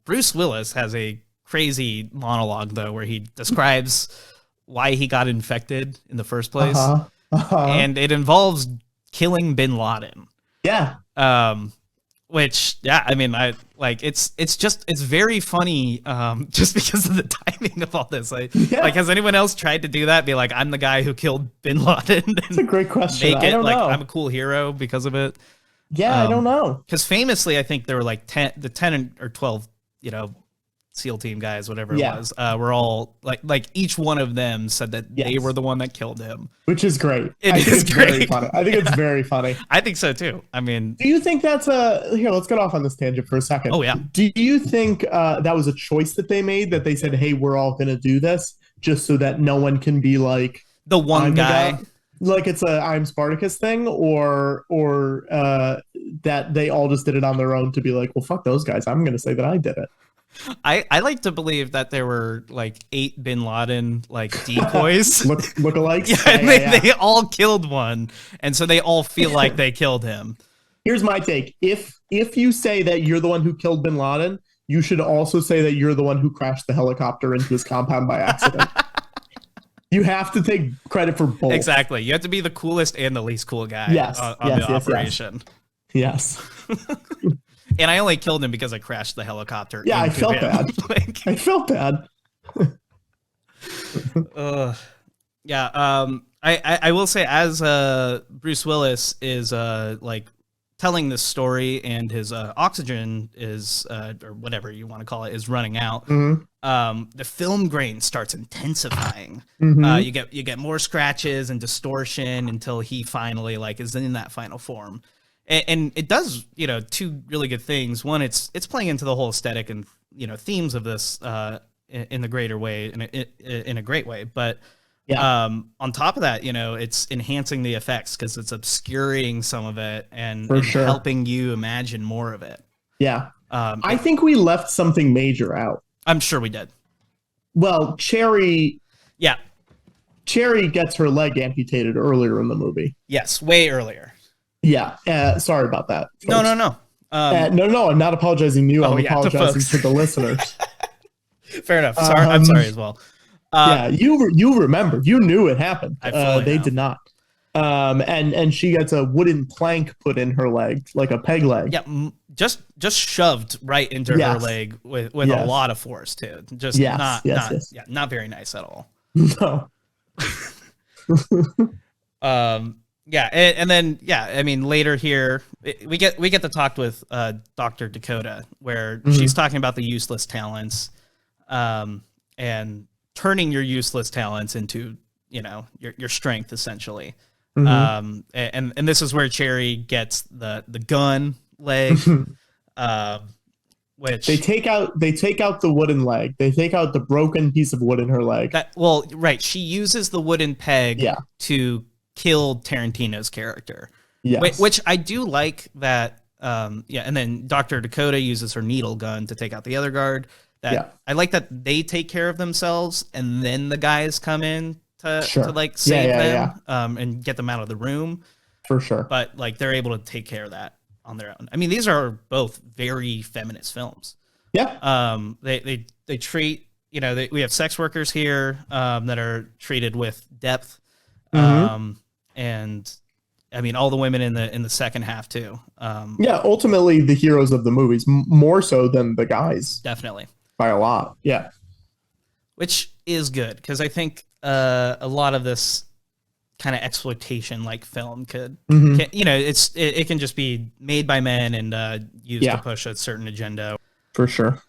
Speaker 3: Bruce Willis has a crazy monologue though, where he describes why he got infected in the first place. And it involves killing bin Laden.
Speaker 2: Yeah.
Speaker 3: Which, I mean, it's very funny, just because of the timing of all this. Like, has anyone else tried to do that? Be like, I'm the guy who killed bin Laden.
Speaker 2: That's a great question.
Speaker 3: Make it like I'm a cool hero because of it.
Speaker 2: Yeah, I don't know.
Speaker 3: Because famously, I think there were like 10 or 12, SEAL team guys, whatever it was, were all like each one of them said that they were the one that killed him,
Speaker 2: which is great.
Speaker 3: It is great.
Speaker 2: Very funny. I think it's very funny.
Speaker 3: I think so too. I mean,
Speaker 2: do you think that's here? Let's get off on this tangent for a second.
Speaker 3: Oh yeah.
Speaker 2: Do you think that was a choice that they made, that they said, "Hey, we're all going to do this," just so that no one can be like
Speaker 3: the one guy?
Speaker 2: Like it's a I'm Spartacus thing, or that they all just did it on their own to be like, well, fuck those guys. I'm going to say that I did it.
Speaker 3: I like to believe that there were like 8 bin Laden like decoys.
Speaker 2: Lookalikes.
Speaker 3: Yeah, they all killed one, and so they all feel like they killed him.
Speaker 2: Here's my take. If you say that you're the one who killed bin Laden, you should also say that you're the one who crashed the helicopter into his compound by accident. You have to take credit for both.
Speaker 3: Exactly. You have to be the coolest and the least cool guy on the operation.
Speaker 2: Yes.
Speaker 3: And I only killed him because I crashed the helicopter.
Speaker 2: Yeah, I felt bad. I felt bad.
Speaker 3: I will say, as Bruce Willis is like telling this story, and his oxygen is or whatever you want to call it is running out. The film grain starts intensifying. You get more scratches and distortion until he finally like is in that final form. And it does, 2 really good things. One, it's playing into the whole aesthetic and themes of this in the greater way, in a great way. But on top of that, it's enhancing the effects because it's obscuring some of it and helping you imagine more of it.
Speaker 2: Yeah, I think we left something major out.
Speaker 3: I'm sure we did.
Speaker 2: Well, Cherry.
Speaker 3: Yeah,
Speaker 2: Cherry gets her leg amputated earlier in the movie.
Speaker 3: Yes, way earlier.
Speaker 2: Yeah, sorry about that.
Speaker 3: Folks. No.
Speaker 2: No, I'm not apologizing to you. I'm apologizing to the listeners.
Speaker 3: Fair enough. Sorry, I'm sorry as well.
Speaker 2: You remember. You knew it happened. They
Speaker 3: know.
Speaker 2: did not. And she gets a wooden plank put in her leg, like a peg leg.
Speaker 3: Yeah, just shoved right into her leg with a lot of force too. Just not very nice at all.
Speaker 2: No.
Speaker 3: And then I mean later here we get to talk with Dr. Dakota, where she's talking about the useless talents, and turning your useless talents into your strength essentially. And this is where Cherry gets the gun leg, which
Speaker 2: they take out the wooden leg. They take out the broken piece of wood in her leg.
Speaker 3: She uses the wooden peg to kill Tarantino's character.
Speaker 2: Yes.
Speaker 3: Which I do like that. And then Dr. Dakota uses her needle gun to take out the other guard. I like that they take care of themselves, and then the guys come in to like save them and get them out of the room.
Speaker 2: For sure.
Speaker 3: But like they're able to take care of that on their own. I mean, these are both very feminist films.
Speaker 2: Yeah.
Speaker 3: They treat, we have sex workers here that are treated with depth. And I mean, all the women in the second half too.
Speaker 2: Yeah, ultimately the heroes of the movies, more so than the guys.
Speaker 3: Definitely.
Speaker 2: By a lot. Yeah.
Speaker 3: Which is good, because I think a lot of this kind of exploitation like film can, it can just be made by men and used to push a certain agenda.
Speaker 2: For sure.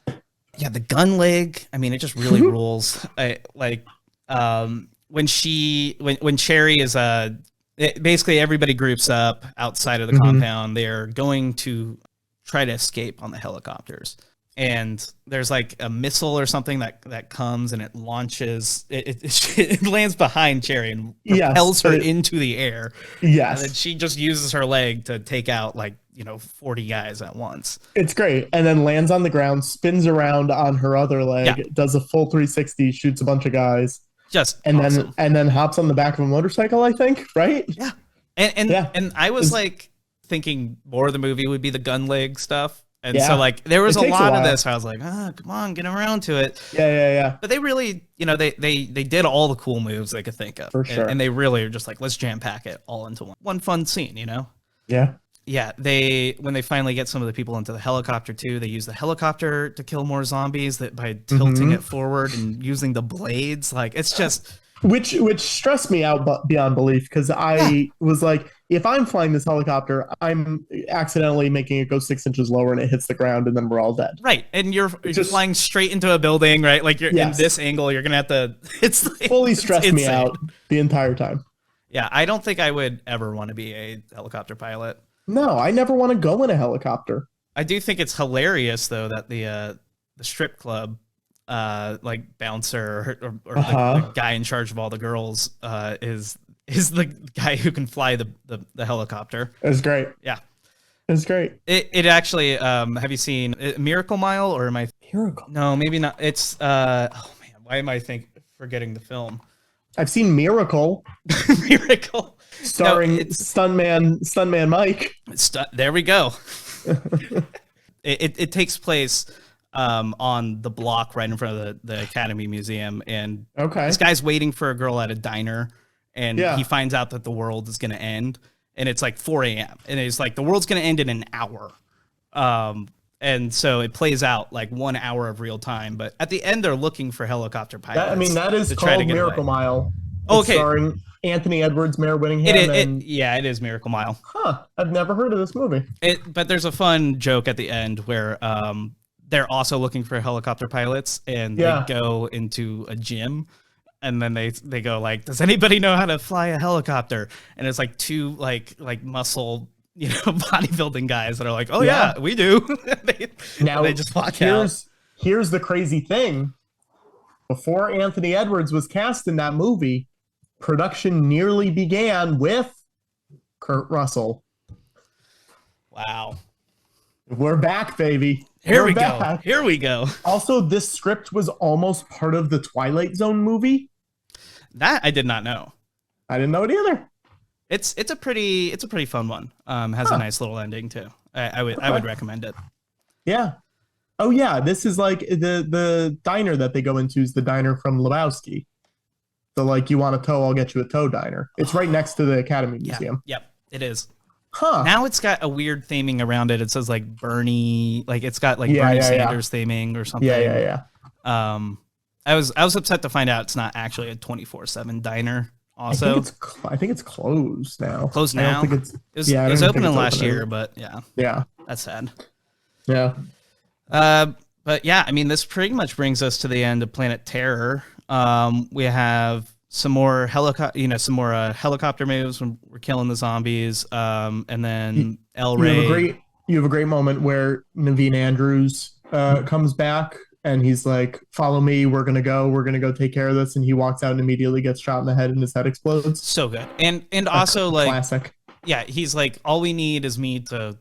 Speaker 3: Yeah, the gun leg, I mean, it just really rules. When Cherry is basically everybody groups up outside of the compound. They're going to try to escape on the helicopters. And there's like a missile or something that comes and it launches. It lands behind Cherry and propels her into the air.
Speaker 2: Yes.
Speaker 3: And then she just uses her leg to take out 40 guys at once.
Speaker 2: It's great. And then lands on the ground, spins around on her other leg, does a full 360, shoots a bunch of guys.
Speaker 3: Just awesome.
Speaker 2: then hops on the back of a motorcycle, I think, right?
Speaker 3: Yeah. And I was thinking more of the movie would be the gun leg stuff. And so there was a lot of this. I was like, come on, get around to it.
Speaker 2: Yeah.
Speaker 3: But they really, they did all the cool moves they could think of.
Speaker 2: For sure.
Speaker 3: And they really are just like, let's jam pack it all into one fun scene,
Speaker 2: Yeah.
Speaker 3: Yeah. When they finally get some of the people into the helicopter too, they use the helicopter to kill more zombies by tilting it forward and using the blades. Like, it's just.
Speaker 2: Which stressed me out beyond belief, because I was like, if I'm flying this helicopter, I'm accidentally making it go 6 inches lower and it hits the ground and then we're all dead.
Speaker 3: Right. And you're flying straight into a building, right? Like you're in this angle, you're going to have to,
Speaker 2: fully stressed me out the entire time.
Speaker 3: Yeah. I don't think I would ever want to be a helicopter pilot.
Speaker 2: No, I never want to go in a helicopter.
Speaker 3: I do think it's hilarious though, that the strip club, bouncer or the guy in charge of all the girls, is the guy who can fly the helicopter.
Speaker 2: It's great.
Speaker 3: Yeah.
Speaker 2: It's great.
Speaker 3: It actually, have you seen Miracle Mile, or am I?
Speaker 2: Miracle?
Speaker 3: No, maybe not. It's, why am I forgetting the film?
Speaker 2: I've seen Miracle.
Speaker 3: Miracle.
Speaker 2: Starring Stuntman Mike.
Speaker 3: There we go. It takes place on the block right in front of the Academy Museum. And this guy's waiting for a girl at a diner. And he finds out that the world is going to end, and it's like 4 a.m. And it's like, the world's going to end in an hour. And so it plays out like 1 hour of real time. But at the end, they're looking for helicopter pilots.
Speaker 2: That is called Miracle Mile. Okay. Starring Anthony Edwards, Mayor Winningham.
Speaker 3: It is Miracle Mile.
Speaker 2: Huh. I've never heard of this movie.
Speaker 3: But there's a fun joke at the end where they're also looking for helicopter pilots, and they go into a gym. And then they go like, does anybody know how to fly a helicopter? And it's like two like muscle, bodybuilding guys that are like, oh yeah, we do. They just walk out.
Speaker 2: Here's the crazy thing. Before Anthony Edwards was cast in that movie, production nearly began with Kurt Russell.
Speaker 3: Wow.
Speaker 2: We're back, baby.
Speaker 3: Here we go.
Speaker 2: Also, this script was almost part of the Twilight Zone movie.
Speaker 3: That I did not know.
Speaker 2: I didn't know it either.
Speaker 3: It's a pretty fun one. Has a nice little ending too. I would recommend it.
Speaker 2: Yeah. Oh yeah, this is like the diner that they go into is the diner from Lebowski. So like, you want a toe, I'll get you a toe diner. It's right next to the Academy Museum.
Speaker 3: Yep, it is.
Speaker 2: Huh.
Speaker 3: Now it's got a weird theming around it. It says like Bernie, like it's got like Bernie Sanders theming or something.
Speaker 2: Yeah.
Speaker 3: I was upset to find out it's not actually a 24/7 diner. Also,
Speaker 2: I think it's closed now.
Speaker 3: Closed now.
Speaker 2: I don't think
Speaker 3: it was open last year, but
Speaker 2: yeah,
Speaker 3: that's sad.
Speaker 2: Yeah.
Speaker 3: But yeah, I mean, this pretty much brings us to the end of Planet Terror. We have some more helicopter moves when we're killing the zombies. And then El Rey.
Speaker 2: You have a great moment where Naveen Andrews comes back and he's like, "Follow me. We're gonna go take care of this." And he walks out and immediately gets shot in the head and his head explodes.
Speaker 3: So good. And also like
Speaker 2: classic.
Speaker 3: Yeah, he's like, all we need is me to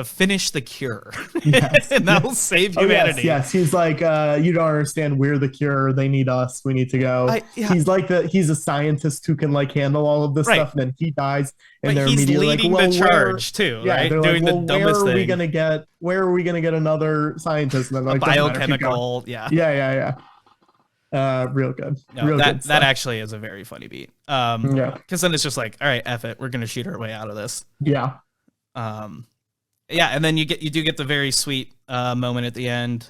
Speaker 3: finish the cure. Yes. And that will save humanity.
Speaker 2: Yes. He's like, you don't understand. We're the cure. They need us. We need to go. He's a scientist who can like handle all of this stuff. And then he dies. And they're
Speaker 3: he's leading
Speaker 2: like,
Speaker 3: the charge too, right?
Speaker 2: Doing the dumbest thing. Where are we gonna get another scientist? And
Speaker 3: a biochemical. Yeah.
Speaker 2: Real good.
Speaker 3: No,
Speaker 2: Real
Speaker 3: that
Speaker 2: good
Speaker 3: that
Speaker 2: stuff.
Speaker 3: actually is a very funny beat.
Speaker 2: Yeah.
Speaker 3: Because then it's just like, all right, F it, we're gonna shoot our way out of this.
Speaker 2: Yeah.
Speaker 3: Yeah, and then you do get the very sweet moment at the end,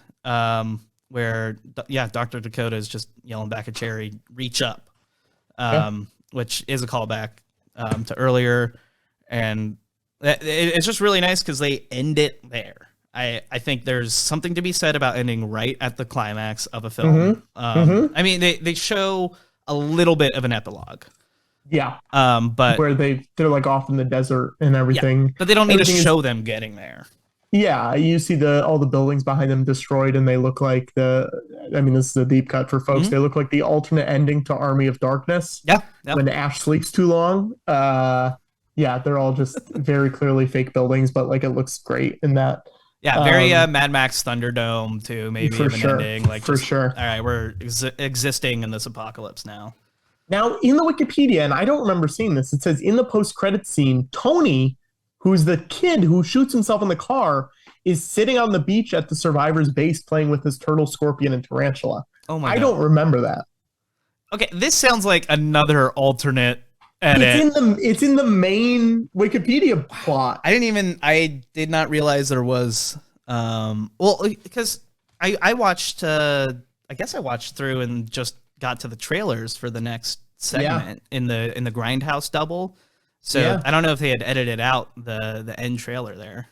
Speaker 3: where Dr. Dakota is just yelling back at Cherry, "Reach up," which is a callback to earlier, and it's just really nice because they end it there. I think there's something to be said about ending right at the climax of a film. I mean, they show a little bit of an epilogue.
Speaker 2: Yeah.
Speaker 3: But
Speaker 2: where they're like off in the desert and everything.
Speaker 3: Yeah, but they don't need to show them getting there.
Speaker 2: Yeah, you see all the buildings behind them destroyed, and they look like this is a deep cut for folks. They look like the alternate ending to Army of Darkness.
Speaker 3: Yeah.
Speaker 2: When Ash sleeps too long. Yeah, they're all just very clearly fake buildings, but like it looks great in that.
Speaker 3: Yeah, very Mad Max Thunderdome too, maybe
Speaker 2: for
Speaker 3: of an
Speaker 2: sure.
Speaker 3: ending. Like
Speaker 2: for sure.
Speaker 3: All right, we're existing in this apocalypse now.
Speaker 2: Now, in the Wikipedia, and I don't remember seeing this, it says in the post-credits scene, Tony, who's the kid who shoots himself in the car, is sitting on the beach at the survivor's base playing with his turtle, scorpion, and tarantula.
Speaker 3: Oh my God.
Speaker 2: I don't remember that.
Speaker 3: Okay, this sounds like another alternate edit.
Speaker 2: It's in the main Wikipedia plot.
Speaker 3: I did not realize there was because I watched I guess I watched through and just got to the trailers for the next segment in the Grindhouse double. So I don't know if they had edited out the end trailer there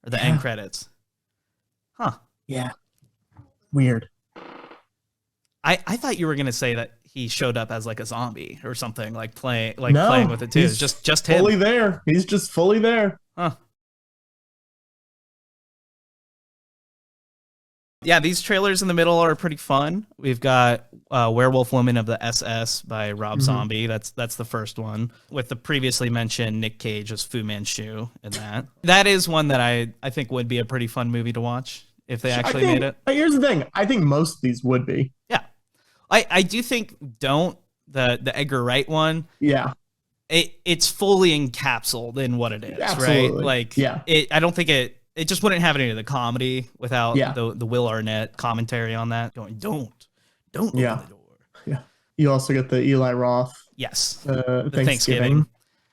Speaker 3: or the end credits. Huh.
Speaker 2: Yeah. Weird.
Speaker 3: I thought you were going to say that he showed up as like a zombie or something, like playing with it too. It's just him.
Speaker 2: Fully there. He's just fully there.
Speaker 3: Huh. Yeah, these trailers in the middle are pretty fun. We've got Werewolf Women of the SS by Rob Zombie. That's the first one, with the previously mentioned Nick Cage as Fu Manchu in that. That is one that I think would be a pretty fun movie to watch if they actually made it.
Speaker 2: Here's the thing. I think most of these would be.
Speaker 3: Yeah. I do think the Edgar Wright one.
Speaker 2: Yeah.
Speaker 3: It's fully encapsulated in what it is,
Speaker 2: Absolutely.
Speaker 3: right? Like,
Speaker 2: yeah.
Speaker 3: I don't think it just wouldn't have any of the comedy without the Will Arnett commentary on that going, don't open the door.
Speaker 2: Yeah. You also get the Eli Roth.
Speaker 3: Yes.
Speaker 2: The Thanksgiving.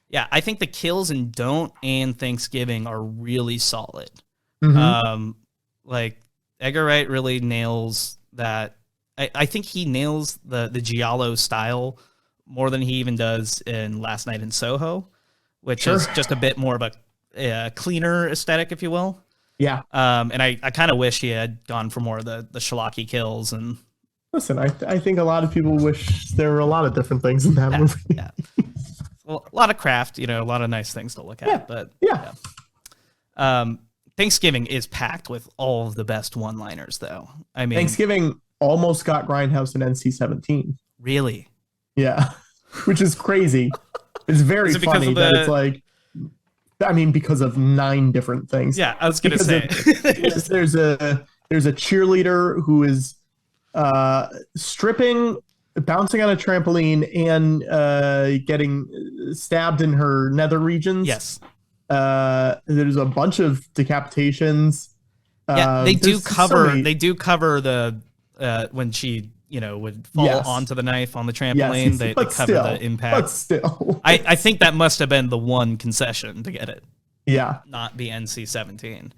Speaker 3: Yeah. I think the kills in Don't and Thanksgiving are really solid. Like Edgar Wright really nails that. I think he nails the Giallo style more than he even does in Last Night in Soho, which is just a bit more of a cleaner aesthetic, if you will.
Speaker 2: Yeah.
Speaker 3: And I kind of wish he had gone for more of the schlocky kills. And
Speaker 2: listen, I think a lot of people wish there were a lot of different things in that movie.
Speaker 3: Yeah. Well, a lot of craft, a lot of nice things to look at. But Thanksgiving is packed with all of the best one-liners, though. I mean,
Speaker 2: Thanksgiving almost got Grindhouse and NC-17.
Speaker 3: Really?
Speaker 2: Yeah. Which is crazy. It's very funny that it's like, I mean, because of 9 different things.
Speaker 3: Yeah, I was going to say.
Speaker 2: There's a cheerleader who is stripping, bouncing on a trampoline, and getting stabbed in her nether regions.
Speaker 3: Yes.
Speaker 2: There's a bunch of decapitations.
Speaker 3: Yeah, they do cover the when she would fall onto the knife on the trampoline. They cover the impact.
Speaker 2: But still.
Speaker 3: I think that must have been the one concession to get it.
Speaker 2: Yeah.
Speaker 3: Not be NC-17.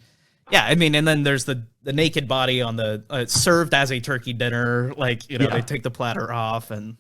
Speaker 3: Yeah, I mean, and then there's the naked body on the served as a turkey dinner. Like, they take the platter off and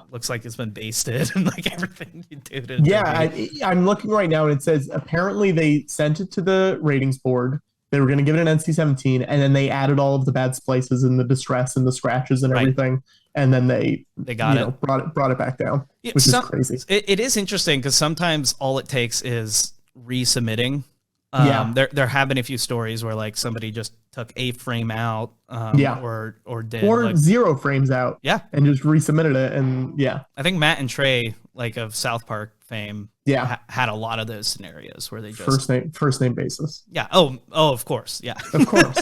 Speaker 3: looks like it's been basted and like everything you do to
Speaker 2: I'm looking right now and it says apparently they sent it to the ratings board. They were going to give it an NC-17, and then they added all of the bad splices and the distress and the scratches and everything, and then they got it, brought it back down, which is crazy.
Speaker 3: It is interesting because sometimes all it takes is resubmitting. There have been a few stories where like somebody just took a frame out, or did like
Speaker 2: 0 frames out, and just resubmitted it, and
Speaker 3: I think Matt and Trey, like of South Park fame, had a lot of those scenarios where they just
Speaker 2: first name basis.
Speaker 3: Yeah. Oh, of course. Yeah.
Speaker 2: Of course.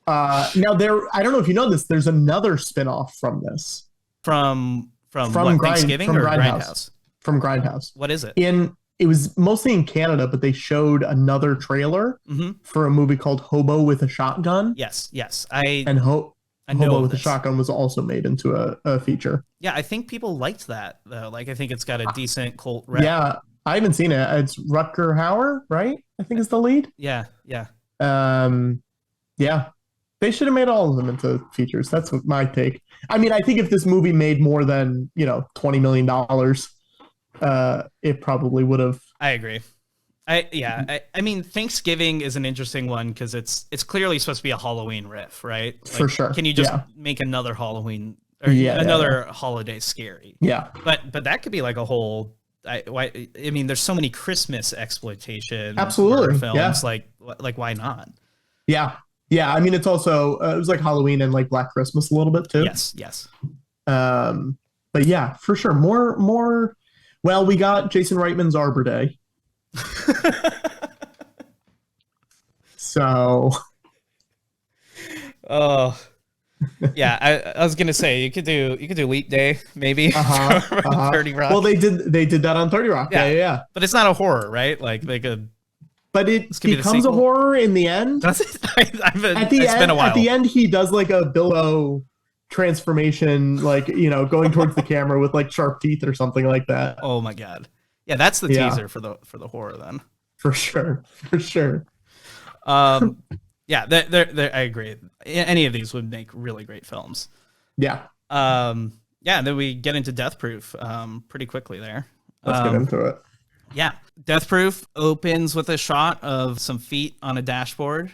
Speaker 2: Now I don't know if you know this. There's another spinoff from this.
Speaker 3: From Thanksgiving or Grindhouse?
Speaker 2: From Grindhouse.
Speaker 3: What is it?
Speaker 2: It was mostly in Canada, but they showed another trailer for a movie called Hobo with a Shotgun.
Speaker 3: Yes. I know
Speaker 2: Hobo
Speaker 3: of
Speaker 2: with a
Speaker 3: this.
Speaker 2: Shotgun was also made into a feature.
Speaker 3: Yeah, I think people liked that though. Like, I think it's got a decent cult rep.
Speaker 2: Yeah, I haven't seen it. It's Rutger Hauer, right? I think is the lead.
Speaker 3: Yeah, yeah.
Speaker 2: Yeah, they should have made all of them into features. That's what my take. I mean, I think if this movie made more than $20 million, it probably would have.
Speaker 3: I agree. I mean, Thanksgiving is an interesting one because it's clearly supposed to be a Halloween riff, right? Like,
Speaker 2: for sure.
Speaker 3: Can you just make another Halloween or another holiday scary?
Speaker 2: Yeah.
Speaker 3: But that could be like a whole. I mean, there's so many Christmas exploitation
Speaker 2: absolutely
Speaker 3: films.
Speaker 2: Yeah.
Speaker 3: Like why not?
Speaker 2: Yeah. Yeah. I mean, it's also it was like Halloween and like Black Christmas a little bit too.
Speaker 3: Yes.
Speaker 2: But yeah, for sure. More. Well, we got Jason Reitman's Arbor Day. So.
Speaker 3: Oh. Yeah, I was gonna say you could do Leap Day maybe. 30 Rock.
Speaker 2: Well, they did that on 30 Rock. Yeah.
Speaker 3: But it's not a horror, right? Like they could.
Speaker 2: But it becomes a horror in the end.
Speaker 3: Does it?
Speaker 2: It's been a while. At the end, he does like a Bilbo transformation, like going towards the camera with like sharp teeth or something like that.
Speaker 3: Oh my god! Yeah, that's the teaser for the horror then.
Speaker 2: For sure.
Speaker 3: Yeah, I agree. Any of these would make really great films.
Speaker 2: Yeah.
Speaker 3: Then we get into Death Proof pretty quickly there.
Speaker 2: Let's get into it.
Speaker 3: Yeah. Death Proof opens with a shot of some feet on a dashboard.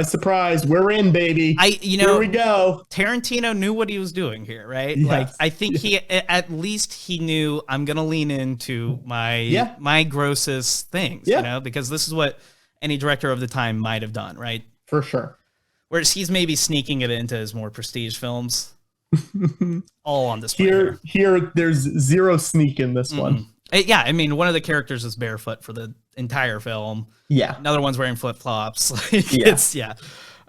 Speaker 2: Surprise. We're in, baby. Here we go.
Speaker 3: Tarantino knew what he was doing here, right?
Speaker 2: Yes.
Speaker 3: Like, I think at least he knew I'm going to lean into my grossest things, because this is what any director of the time might have done, right?
Speaker 2: For sure.
Speaker 3: Whereas he's maybe sneaking it into his more prestige films. All on display.
Speaker 2: Here, there's zero sneak in this one.
Speaker 3: Yeah, I mean, one of the characters is barefoot for the entire film.
Speaker 2: Yeah.
Speaker 3: Another one's wearing flip-flops.
Speaker 2: Yeah.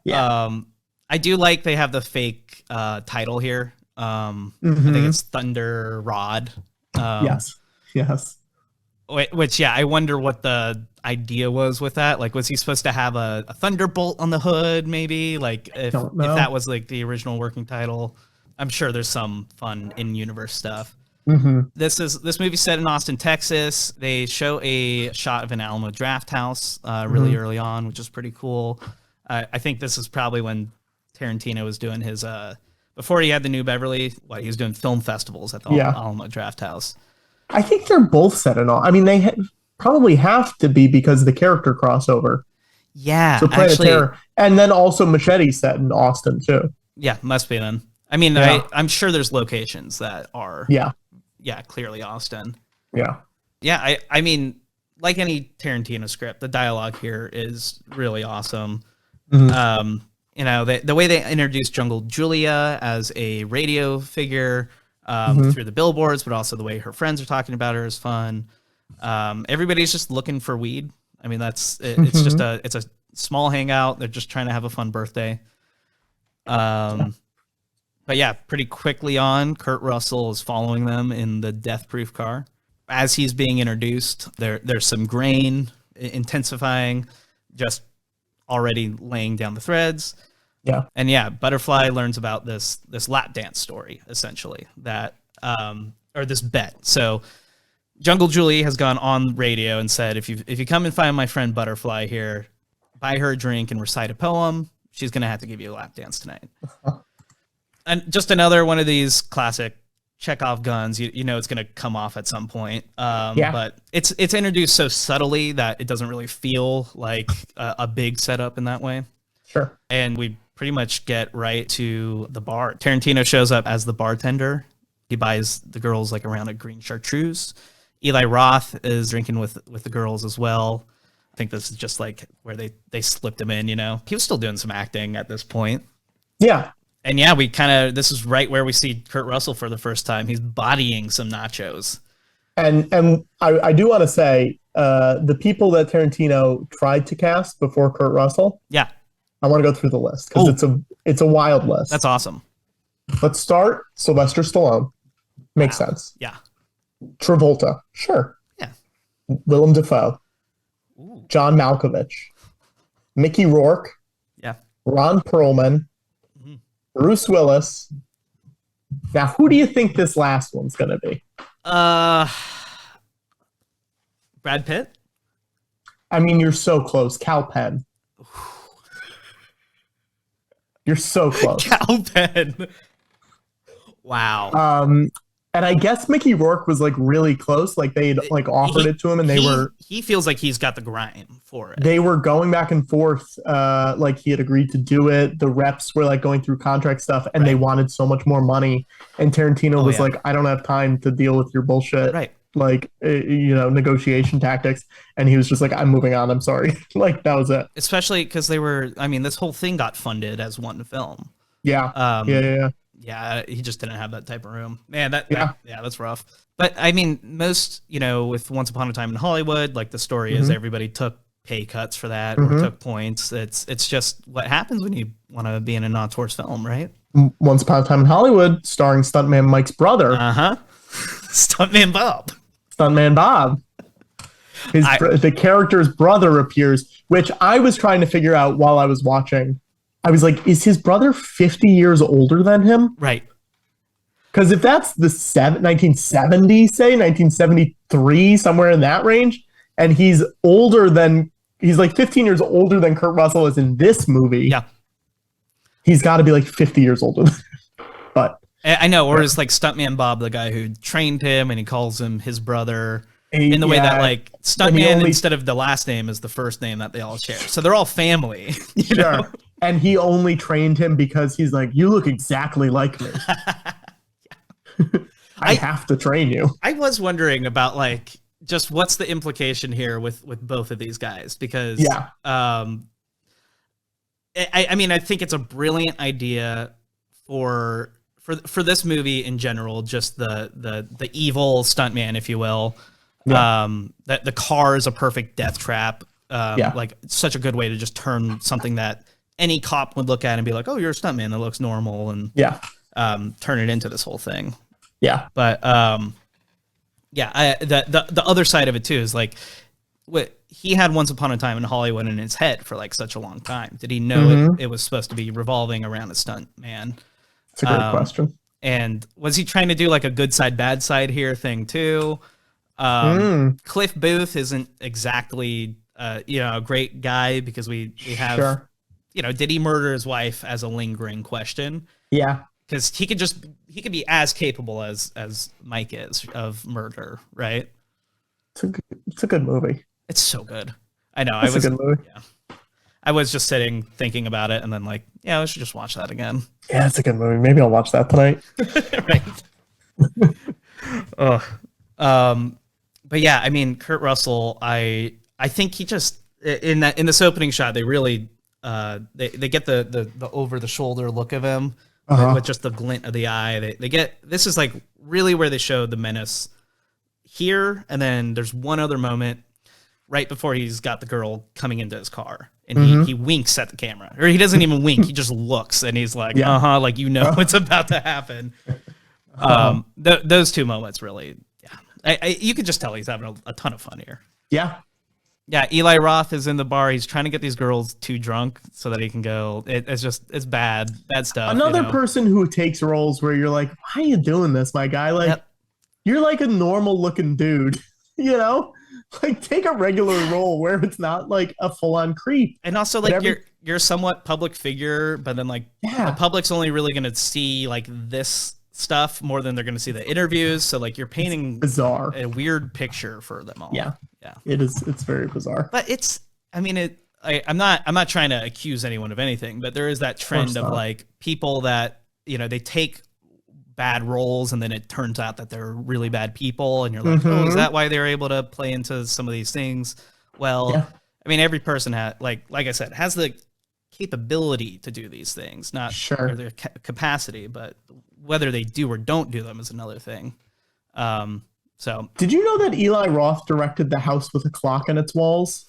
Speaker 3: I do like they have the fake title here. I think it's Thunder Rod.
Speaker 2: Yes.
Speaker 3: Which, I wonder what the idea was with that. Like, was he supposed to have a thunderbolt on the hood, maybe? Like, if that was like the original working title. I'm sure there's some fun in-universe stuff. This movie's set in Austin, Texas. They show a shot of an Alamo Draft House really early on, which is pretty cool. I think this is probably when Tarantino was doing his before he had the New Beverly. He was doing film festivals at the Alamo Draft House.
Speaker 2: I think they're both set in all. I mean, they probably have to be because of the character crossover.
Speaker 3: Yeah,
Speaker 2: so Planet Terror, and then also Machete set in Austin too.
Speaker 3: Yeah, must be then. I mean, I'm sure there's locations that are. Yeah, clearly Austin. Yeah, I mean, like any Tarantino script, the dialogue here is really awesome. The way they introduced Jungle Julia as a radio figure through the billboards, but also the way her friends are talking about her is fun. Everybody's just looking for weed. I mean, it's just it's a small hangout. They're just trying to have a fun birthday. But yeah, pretty quickly on, Kurt Russell is following them in the Death Proof car. As he's being introduced, there's some grain intensifying, just already laying down the threads.
Speaker 2: Yeah.
Speaker 3: And Butterfly learns about this lap dance story, essentially, that or this bet. So Jungle Julie has gone on radio and said, if you come and find my friend Butterfly here, buy her a drink and recite a poem, she's gonna have to give you a lap dance tonight. And just another one of these classic Chekhov guns. You know it's going to come off at some point. But it's introduced so subtly that it doesn't really feel like a big setup in that way.
Speaker 2: Sure.
Speaker 3: And we pretty much get right to the bar. Tarantino shows up as the bartender. He buys the girls like a round of green chartreuse. Eli Roth is drinking with the girls as well. I think this is just like where they slipped him in, He was still doing some acting at this point.
Speaker 2: Yeah.
Speaker 3: And this is right where we see Kurt Russell for the first time. He's bodying some nachos.
Speaker 2: And I do want to say, the people that Tarantino tried to cast before Kurt Russell.
Speaker 3: Yeah.
Speaker 2: I want to go through the list because it's a wild list.
Speaker 3: That's awesome.
Speaker 2: Let's start Sylvester Stallone. Makes sense.
Speaker 3: Yeah.
Speaker 2: Travolta. Sure.
Speaker 3: Yeah.
Speaker 2: Willem Dafoe.
Speaker 3: Ooh.
Speaker 2: John Malkovich. Mickey Rourke.
Speaker 3: Yeah.
Speaker 2: Ron Perlman. Bruce Willis. Now, who do you think this last one's going to be?
Speaker 3: Brad Pitt?
Speaker 2: I mean, you're so close. Cal Penn. You're so close.
Speaker 3: Cal Penn. Wow.
Speaker 2: And I guess Mickey Rourke was like really close. Like they like offered it to him, and
Speaker 3: he feels like he's got the grime for it.
Speaker 2: They were going back and forth. Like he had agreed to do it. The reps were like going through contract stuff, and they wanted so much more money. And Tarantino was like, "I don't have time to deal with your bullshit."
Speaker 3: Right.
Speaker 2: Like negotiation tactics. And he was just like, "I'm moving on. I'm sorry." Like that was it.
Speaker 3: Especially because this whole thing got funded as one film.
Speaker 2: Yeah.
Speaker 3: Yeah, he just didn't have that type of room. Man, that's rough. But I mean, most, with Once Upon a Time in Hollywood, like the story is everybody took pay cuts for that or took points. It's just what happens when you want to be in an auteur's film, right?
Speaker 2: Once Upon a Time in Hollywood, starring stuntman Mike's brother.
Speaker 3: Stuntman Bob.
Speaker 2: Stuntman Bob. The character's brother appears, which I was trying to figure out while I was watching. I was like, is his brother 50 years older than him?
Speaker 3: Right.
Speaker 2: Because if that's the 1970, say 1973, somewhere in that range, and he's like 15 years older than Kurt Russell is in this movie.
Speaker 3: Yeah.
Speaker 2: He's got to be like 50 years older. But
Speaker 3: I know, or is like Stuntman Bob, the guy who trained him, and he calls him his brother in the way that like Stuntman instead of the last name is the first name that they all share. So they're all family. You know?
Speaker 2: And he only trained him because he's like, you look exactly like me. I have to train you.
Speaker 3: I was wondering about like just what's the implication here with both of these guys, because I mean, I think it's a brilliant idea for this movie in general, just the evil stuntman, if you will. That the car is a perfect death trap. Like such a good way to just turn something that any cop would look at and be like, "Oh, you're a stuntman that looks normal," and turn it into this whole thing. Yeah, but the other side of it too is like, he had Once Upon a Time in Hollywood in his head for like such a long time. Did he know it was supposed to be revolving around a stunt man?
Speaker 2: That's a great question.
Speaker 3: And was he trying to do like a good side, bad side here thing too? Cliff Booth isn't exactly a great guy, because we have did he murder his wife as a lingering question? Yeah, because he could be as capable as Mike is of murder, right?
Speaker 2: It's a good movie.
Speaker 3: It's so good. I know.
Speaker 2: It's a good movie.
Speaker 3: Yeah. I was just sitting thinking about it, and then like, I should just watch that again.
Speaker 2: Yeah, it's a good movie. Maybe I'll watch that tonight.
Speaker 3: Right. But yeah, I mean, Kurt Russell, I think he just in this opening shot, they really they get the over the shoulder look of him with just the glint of the eye. They get, this is like really where they show the menace here, and then there's one other moment right before he's got the girl coming into his car, and he winks at the camera, or he doesn't even wink, he just looks, and he's like, like what's about to happen. Those two moments really, you could just tell he's having a ton of fun here. Yeah, Eli Roth is in the bar. He's trying to get these girls too drunk so that he can go. It's bad stuff.
Speaker 2: Another person who takes roles where you're like, why are you doing this, my guy? Like, you're like a normal looking dude, Like, take a regular role where it's not like a full on creep.
Speaker 3: And also, like, you're a somewhat public figure, but then like the public's only really gonna see like this stuff more than they're gonna see the interviews. So like you're painting a weird picture for them all. Yeah.
Speaker 2: It's very bizarre.
Speaker 3: But I'm not trying to accuse anyone of anything, but there is that trend of like people that, they take bad roles and then it turns out that they're really bad people, and you're like, oh, is that why they're able to play into some of these things? Well, I mean, every person like I said, has the capability to do these things, not their capacity, but whether they do or don't do them is another thing. So,
Speaker 2: did you know that Eli Roth directed The House with a Clock in Its Walls,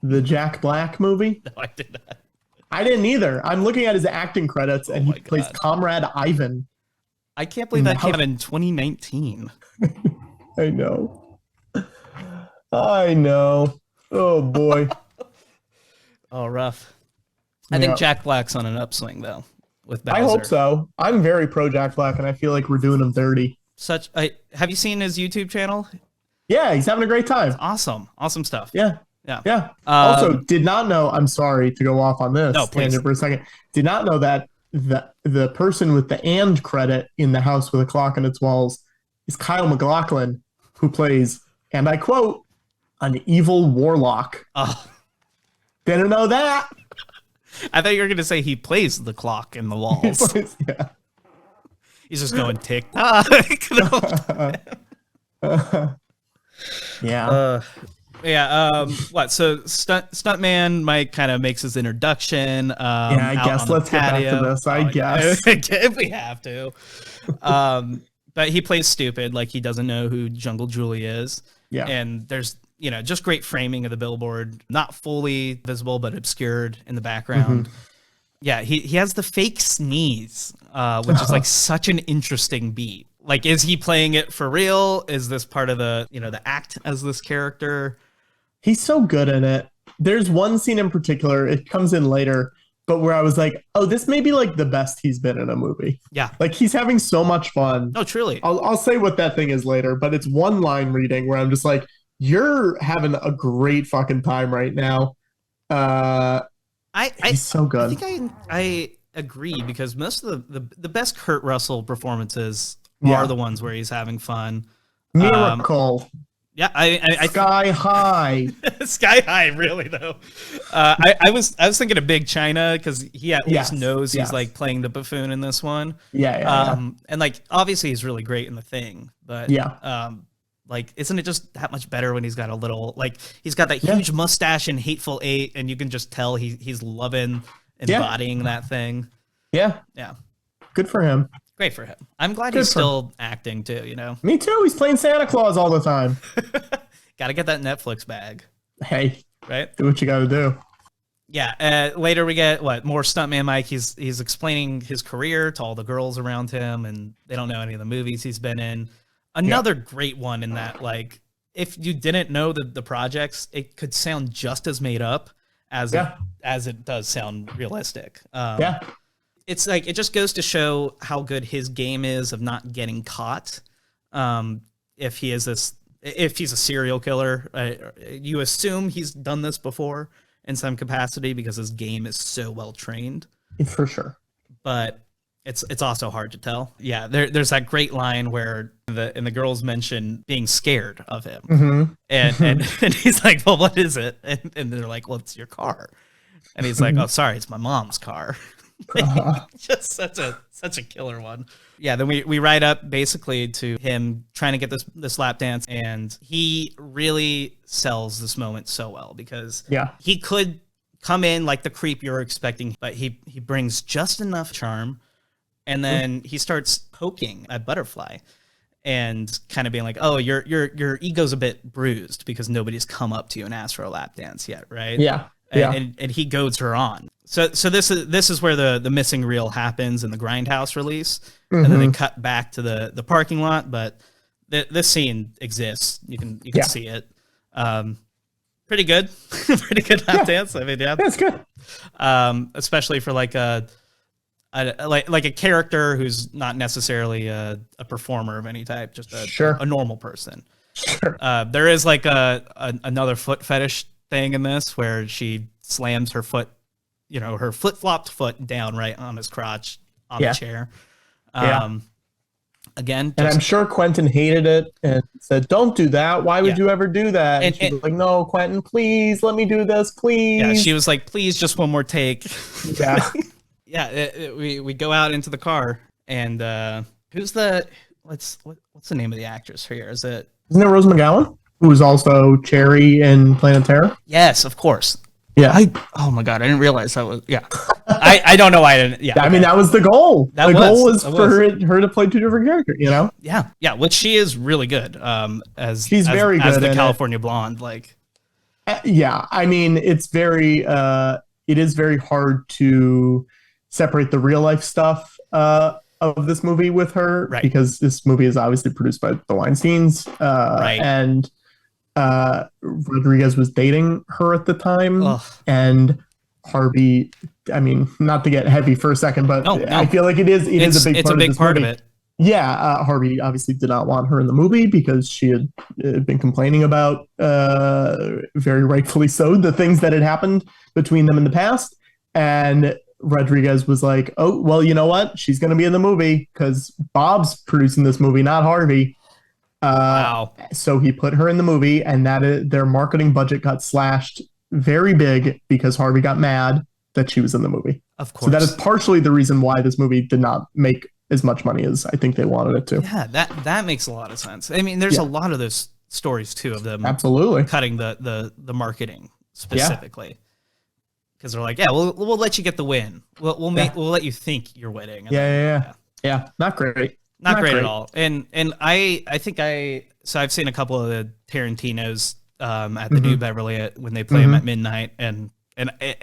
Speaker 2: the Jack Black movie?
Speaker 3: No, I did not.
Speaker 2: I didn't either. I'm looking at his acting credits, and he plays Comrade Ivan.
Speaker 3: I can't believe that came out in 2019.
Speaker 2: I know. Oh boy.
Speaker 3: Oh, rough. I think Jack Black's on an upswing though. with Bowser.
Speaker 2: I hope so. I'm very pro Jack Black, and I feel like we're doing him dirty.
Speaker 3: Have you seen his YouTube channel?
Speaker 2: Yeah, he's having a great time.
Speaker 3: Awesome stuff.
Speaker 2: Yeah.
Speaker 3: Yeah.
Speaker 2: Also, did not know. I'm sorry to go off on this tangent for a second. Did not know that the person with the "and" credit in The House with a Clock on Its Walls is Kyle MacLachlan, who plays, and I quote, an evil warlock.
Speaker 3: Oh.
Speaker 2: Didn't know that.
Speaker 3: I thought you were going to say he plays the clock in the walls.
Speaker 2: Yeah.
Speaker 3: He's just going tick-tock. What? So Stuntman Mike kind of makes his introduction.
Speaker 2: I guess let's get back to this. I guess
Speaker 3: if we have to. But he plays stupid, like he doesn't know who Jungle Julie is.
Speaker 2: Yeah.
Speaker 3: And there's just great framing of the billboard, not fully visible but obscured in the background. Mm-hmm. Yeah, he has the fake sneeze, which is like such an interesting beat. Like, is he playing it for real? Is this part of the act as this character?
Speaker 2: He's so good in it. There's one scene in particular, it comes in later, but where I was like, oh, this may be like the best he's been in a movie.
Speaker 3: Yeah.
Speaker 2: Like, he's having so much fun.
Speaker 3: Oh, truly.
Speaker 2: I'll say what that thing is later, but it's one line reading where I'm just like, you're having a great fucking time right now. He's so good.
Speaker 3: I think I agree, because most of the best Kurt Russell performances are the ones where he's having fun.
Speaker 2: Miracle.
Speaker 3: I
Speaker 2: Sky High.
Speaker 3: Sky High, really though. I was thinking of Big China, because he at least knows he's like playing the buffoon in this one.
Speaker 2: And
Speaker 3: like obviously he's really great in The Thing, but like, isn't it just that much better when he's got a little, like, he's got that huge mustache in Hateful Eight, and you can just tell he's loving embodying that thing. Yeah.
Speaker 2: Good for him.
Speaker 3: Great for him. I'm glad he's still acting too,
Speaker 2: Me too. He's playing Santa Claus all the time.
Speaker 3: Gotta get that Netflix bag.
Speaker 2: Hey,
Speaker 3: right?
Speaker 2: Do what you gotta do.
Speaker 3: Yeah. Later we get more Stuntman Mike. He's explaining his career to all the girls around him, and they don't know any of the movies he's been in. Another great one in that, like, if you didn't know the projects, it could sound just as made up as it does sound realistic. It's like, it just goes to show how good his game is of not getting caught. If he's a serial killer, you assume he's done this before in some capacity because his game is so well trained.
Speaker 2: For sure.
Speaker 3: But it's also hard to tell. Yeah, there's that great line where the girls mention being scared of him, and he's like, "Well, what is it?" And they're like, "Well, it's your car," and he's like, "Oh, sorry, it's my mom's car." Just such a killer one. Yeah, then we ride up basically to him trying to get this lap dance, and he really sells this moment so well, because he could come in like the creep you're expecting, but he brings just enough charm. And then he starts poking at Butterfly and kind of being like, "Oh, your ego's a bit bruised because nobody's come up to you and asked for a lap dance yet, right?" And he goads her on. So this is where the missing reel happens in the Grindhouse release, and then they cut back to the parking lot. But this scene exists. You can see it. Pretty good, pretty good lap dance. I mean,
Speaker 2: that's good.
Speaker 3: Especially for like a character who's not necessarily a performer of any type, just a normal person.
Speaker 2: Sure.
Speaker 3: There is like another foot fetish thing in this where she slams her foot, her flip-flopped foot down right on his crotch on the chair. Again,
Speaker 2: and I'm sure Quentin hated it and said, "Don't do that. Why would you ever do that?" And she was like, "No, Quentin, please let me do this, please."
Speaker 3: Yeah, she was like, "Please, just one more take."
Speaker 2: Yeah.
Speaker 3: We go out into the car, and what's the name of the actress here? Isn't it
Speaker 2: Rose McGowan, who was also Cherry in Planet Terror?
Speaker 3: Yes, of course.
Speaker 2: Yeah.
Speaker 3: Oh my god, I didn't realize that was. Yeah. I don't know why I didn't. Yeah.
Speaker 2: I mean, that was the goal. The goal was for her to play two different characters.
Speaker 3: Yeah. Which she is really good.
Speaker 2: She's very good
Speaker 3: as the California blonde. Like.
Speaker 2: I mean, it's very. It is very hard to separate the real life stuff of this movie with her, because this movie is obviously produced by the Weinsteins, and Rodriguez was dating her at the time. And Harvey, I mean, not to get heavy for a second, but
Speaker 3: No.
Speaker 2: I feel like it is a big part
Speaker 3: of it.
Speaker 2: Yeah, Harvey obviously did not want her in the movie because she had been complaining about, very rightfully so, the things that had happened between them in the past. And Rodriguez was like, oh, well, you know what? She's going to be in the movie because Bob's producing this movie, not Harvey.
Speaker 3: Wow.
Speaker 2: So he put her in the movie, and their marketing budget got slashed very big because Harvey got mad that she was in the movie.
Speaker 3: Of course.
Speaker 2: So that is partially the reason why this movie did not make as much money as I think they wanted it to.
Speaker 3: Yeah, that makes a lot of sense. I mean, there's a lot of those stories too of them
Speaker 2: absolutely
Speaker 3: cutting the marketing specifically. Because they're like, yeah, we'll let you get the win. We'll let you think you're winning.
Speaker 2: Yeah. Not great.
Speaker 3: Not great at all. And I think I've seen a couple of the Tarantinos at the New Beverly when they play them at midnight, and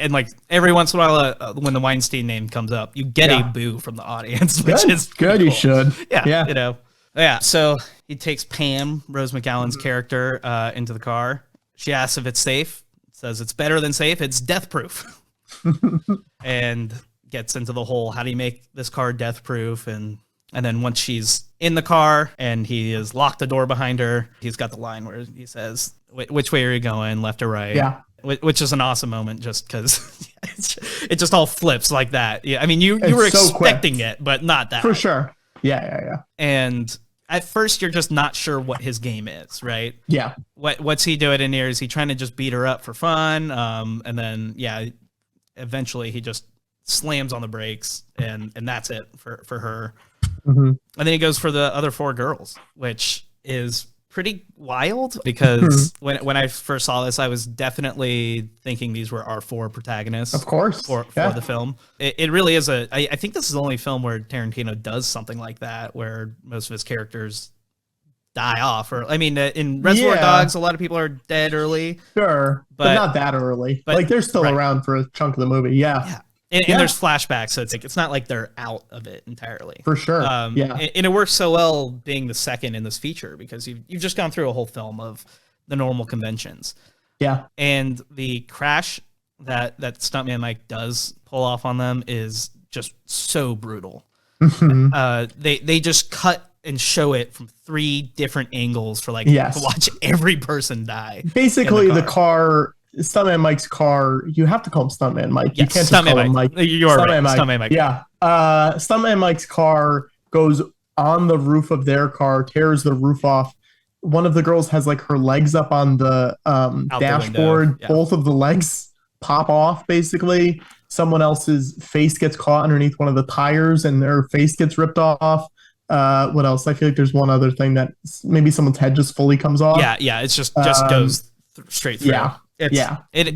Speaker 3: like every once in a while when the Weinstein name comes up, you get a boo from the audience, which is
Speaker 2: good.
Speaker 3: Cool.
Speaker 2: You should.
Speaker 3: Yeah. You know. Yeah. So he takes Pam, Rose McGowan's character, into the car. She asks if it's safe. Says it's better than safe. It's death proof. And gets into the whole, how do you make this car death proof? And then once she's in the car and he has locked the door behind her, he's got the line where he says, which way are you going, left or right?
Speaker 2: Yeah.
Speaker 3: Which is an awesome moment just because it just all flips like that. Yeah. I mean, you were expecting it, but not that.
Speaker 2: For sure. Yeah.
Speaker 3: And at first you're just not sure what his game is, right?
Speaker 2: Yeah.
Speaker 3: What's he doing in here? Is he trying to just beat her up for fun? And then, eventually he just slams on the brakes and that's it for her. And then he goes for the other 4 girls, which is pretty wild because when I first saw this, I was definitely thinking these were our 4 protagonists.
Speaker 2: Of course.
Speaker 3: For the film. It really is I think this is the only film where Tarantino does something like that, where most of his characters die off. Or I mean, in Reservoir Dogs, a lot of people are dead early.
Speaker 2: Sure, but not that early. But, like they're still around for a chunk of the movie. Yeah.
Speaker 3: And there's flashbacks, so it's not like they're out of it entirely.
Speaker 2: For sure.
Speaker 3: And it works so well being the second in this feature because you've just gone through a whole film of the normal conventions.
Speaker 2: Yeah.
Speaker 3: And the crash that Stuntman Mike does pull off on them is just so brutal. They just cut and show it from 3 different angles for to watch every person die.
Speaker 2: Basically, the car, Stuntman Mike's car, you have to call him Stuntman Mike.
Speaker 3: Yes,
Speaker 2: you can't just call him Mike.
Speaker 3: You're right. Stuntman Mike.
Speaker 2: Yeah. Stuntman Mike's car goes on the roof of their car, tears the roof off. One of the girls has like her legs up on the dashboard. Both of the legs pop off, basically. Someone else's face gets caught underneath one of the tires and their face gets ripped off. What else? I feel like there's one other thing that maybe someone's head just fully comes off.
Speaker 3: Yeah. It's just goes straight through. It's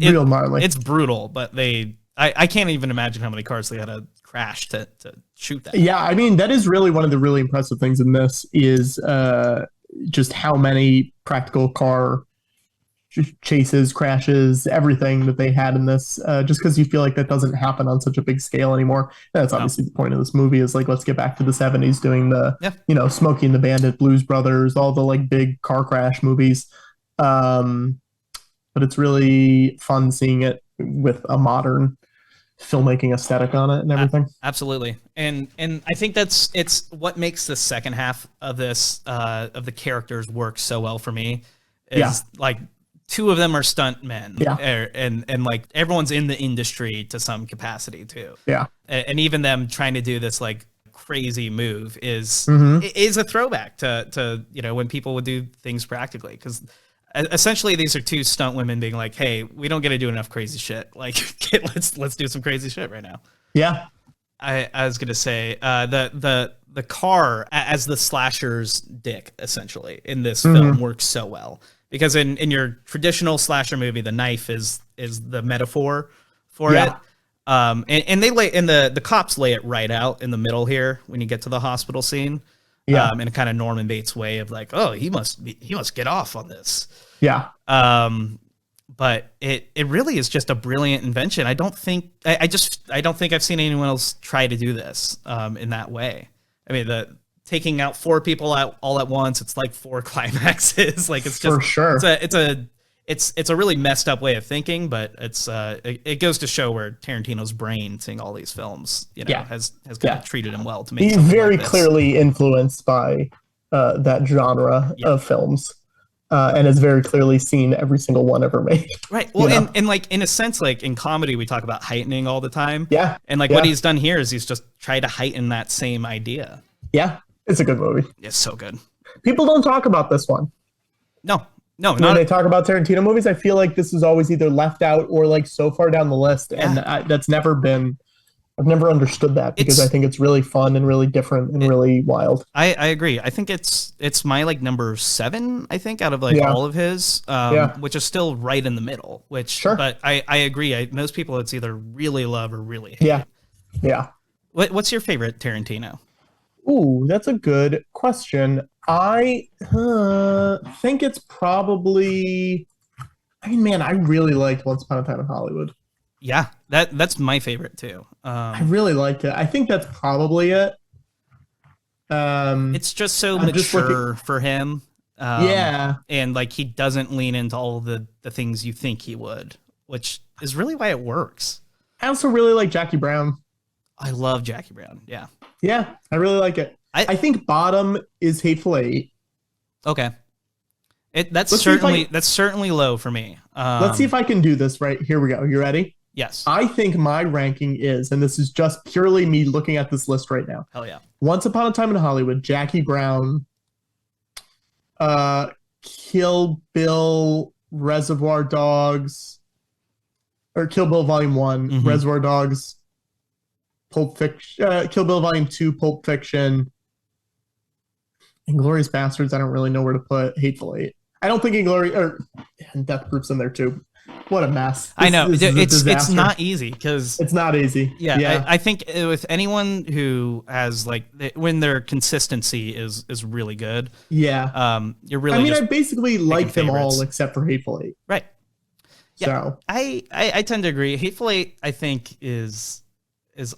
Speaker 2: real gnarly.
Speaker 3: It's brutal, but I can't even imagine how many cars they had to crash to shoot that.
Speaker 2: Yeah, I mean, that is really one of the really impressive things in this is just how many practical car chases, crashes, everything that they had in this, just because you feel like that doesn't happen on such a big scale anymore. And that's obviously the point of this movie is like, let's get back to the 70s doing the, Smokey and the Bandit, Blues Brothers, all the like big car crash movies. But it's really fun seeing it with a modern filmmaking aesthetic on it and everything.
Speaker 3: Absolutely. And I think it's what makes the second half of this, of the characters work so well for me is like 2 of them are stunt men and like everyone's in the industry to some capacity too.
Speaker 2: Yeah.
Speaker 3: And even them trying to do this like crazy move is a throwback to when people would do things practically, because essentially these are 2 stunt women being like, hey, we don't get to do enough crazy shit, like let's do some crazy shit right now. I was gonna say the car as the slasher's dick essentially in this film works so well, because in your traditional slasher movie the knife is the metaphor for it. And they the cops lay it right out in the middle here when you get to the hospital scene. In a kind of Norman Bates way of like, oh, he must get off on this. But it really is just a brilliant invention. I don't think I've seen anyone else try to do this in that way. I mean, taking out 4 people all at once, it's like 4 climaxes. Like it's just
Speaker 2: for sure.
Speaker 3: it's a really messed up way of thinking, but it goes to show where Tarantino's brain, seeing all these films, has kind of treated him well to make.
Speaker 2: He's very clearly influenced by that genre of films, and has very clearly seen every single one ever made.
Speaker 3: Right. Well, and like in a sense, like in comedy, we talk about heightening all the time.
Speaker 2: Yeah.
Speaker 3: And like what he's done here is he's just tried to heighten that same idea.
Speaker 2: Yeah, it's a good movie.
Speaker 3: It's so good.
Speaker 2: People don't talk about this one.
Speaker 3: No,
Speaker 2: when they talk about Tarantino movies, I feel like this is always either left out or like so far down the list, and that's never been. I've never understood that because I think it's really fun and really different and really wild. I
Speaker 3: agree. I think it's my like number 7. I think out of like all of his, which is still right in the middle. But I agree. Most people it's either really love or really hate.
Speaker 2: Yeah.
Speaker 3: What's your favorite Tarantino?
Speaker 2: Ooh, that's a good question. I think it's probably. I mean, man, I really liked Once Upon a Time in Hollywood.
Speaker 3: Yeah, that's my favorite too.
Speaker 2: I really liked it. I think that's probably it.
Speaker 3: It's just so mature for him. And like he doesn't lean into all the things you think he would, which is really why it works.
Speaker 2: I also really like Jackie Brown.
Speaker 3: I love Jackie Brown. Yeah.
Speaker 2: Yeah, I really like it. I think bottom is Hateful Eight.
Speaker 3: Okay. That's certainly low for me.
Speaker 2: Let's see if I can do this right. Here we go. You ready?
Speaker 3: Yes.
Speaker 2: I think my ranking is, and this is just purely me looking at this list right now.
Speaker 3: Hell yeah.
Speaker 2: Once Upon a Time in Hollywood, Jackie Brown, Kill Bill, Reservoir Dogs, or Kill Bill Volume 1, Reservoir Dogs, Pulp Fiction, Kill Bill Volume 2, Pulp Fiction, Inglourious Bastards. I don't really know where to put Hateful Eight. I don't think and Death Proof's in there too. What a mess.
Speaker 3: I know. It's not easy because
Speaker 2: it's not easy.
Speaker 3: Yeah. I think with anyone who has like when their consistency is really good.
Speaker 2: Yeah.
Speaker 3: You're really.
Speaker 2: I basically like them all except for Hateful Eight.
Speaker 3: Right. Yeah.
Speaker 2: So
Speaker 3: I tend to agree. Hateful Eight I think is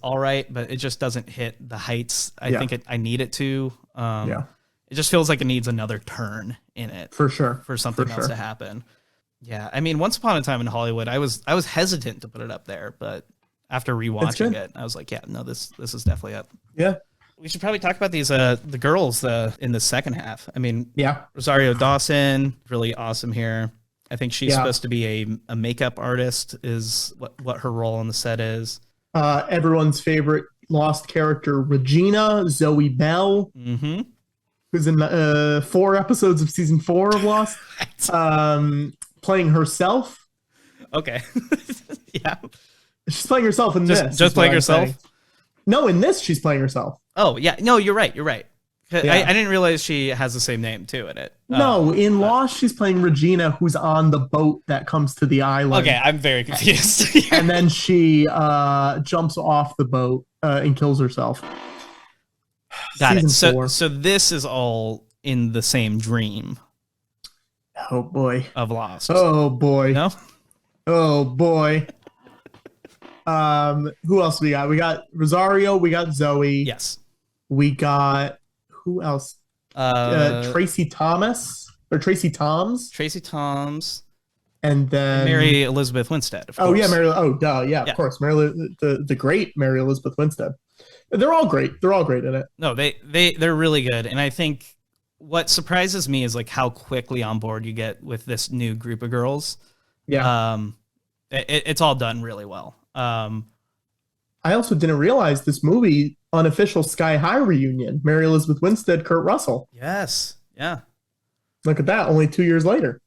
Speaker 3: all right, but it just doesn't hit the heights I think I need it to. It just feels like it needs another turn in it
Speaker 2: for sure
Speaker 3: for something else to happen. Yeah, I mean, Once Upon a Time in Hollywood, I was hesitant to put it up there, but after rewatching it, I was like, yeah, no, this is definitely up.
Speaker 2: Yeah,
Speaker 3: we should probably talk about these the girls in the second half. I mean, Rosario Dawson, really awesome here. I think she's supposed to be a makeup artist, is what her role on the set is.
Speaker 2: Everyone's favorite Lost character, Regina Zoe Bell.
Speaker 3: Mm-hmm.
Speaker 2: Who's in 4 episodes of season 4 of Lost, playing herself.
Speaker 3: Okay. Yeah.
Speaker 2: She's playing herself in this.
Speaker 3: Just playing herself?
Speaker 2: No, in this, she's playing herself.
Speaker 3: Oh, yeah. No, you're right. I didn't realize she has the same name, too, in it.
Speaker 2: No, in Lost, she's playing Regina, who's on the boat that comes to the island.
Speaker 3: Okay, I'm very confused.
Speaker 2: And then she jumps off the boat and kills herself.
Speaker 3: Got it. So this is all in the same dream.
Speaker 2: Oh boy.
Speaker 3: Of Lost.
Speaker 2: Oh boy.
Speaker 3: No?
Speaker 2: Oh boy. Who else we got? We got Rosario, we got Zoe.
Speaker 3: Yes.
Speaker 2: We got who else? Tracy Thomas. Tracy Toms. And then
Speaker 3: Mary Elizabeth Winstead, of course.
Speaker 2: Oh yeah, of course. The great Mary Elizabeth Winstead. They're all great. They're all great in it.
Speaker 3: No, they're really good. And I think what surprises me is like how quickly on board you get with this new group of girls.
Speaker 2: Yeah.
Speaker 3: It's all done really well.
Speaker 2: I also didn't realize this movie, unofficial Sky High reunion, Mary Elizabeth Winstead, Kurt Russell.
Speaker 3: Yes. Yeah.
Speaker 2: Look at that. Only 2 years later.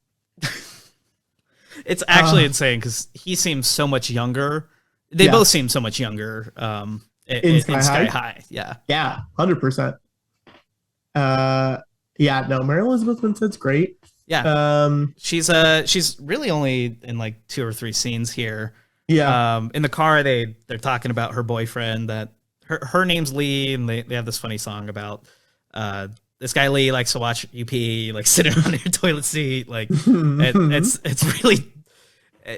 Speaker 3: It's actually insane because he seems so much younger. They both seem so much younger. In Sky High. Yeah.
Speaker 2: Yeah. 100%. No, Mary Elizabeth Winstead's great.
Speaker 3: Yeah. She's really only in like 2 or 3 scenes here.
Speaker 2: Yeah.
Speaker 3: In the car, they're talking about her boyfriend that her name's Lee, and they have this funny song about this guy Lee likes to watch you pee, like sitting on your toilet seat. Like it's really.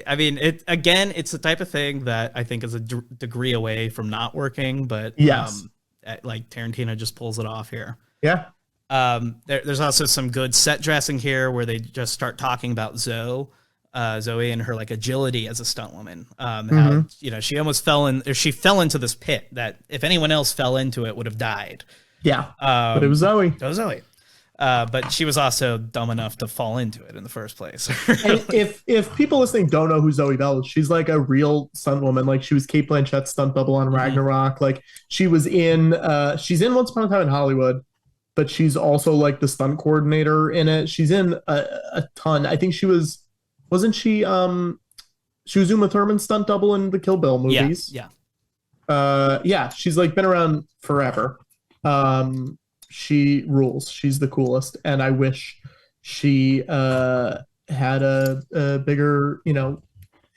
Speaker 3: I mean, it's the type of thing that I think is a degree away from not working, but like Tarantino just pulls it off here.
Speaker 2: Yeah.
Speaker 3: There's also some good set dressing here where they just start talking about Zoe Zoe and her like agility as a stunt woman. How, she almost fell into this pit that if anyone else fell into it would have died.
Speaker 2: Yeah. But it was Zoe.
Speaker 3: It was Zoe. But she was also dumb enough to fall into it in the first place.
Speaker 2: And if people listening don't know who Zoe Bell is, she's like a real stunt woman. Like she was Cate Blanchett's stunt double on Ragnarok. Like she was she's in Once Upon a Time in Hollywood, but she's also like the stunt coordinator in it. She's in a ton. I think wasn't she Uma Thurman's stunt double in the Kill Bill movies? Yeah. She's like been around forever. She rules. She's the coolest, and I wish she had a bigger,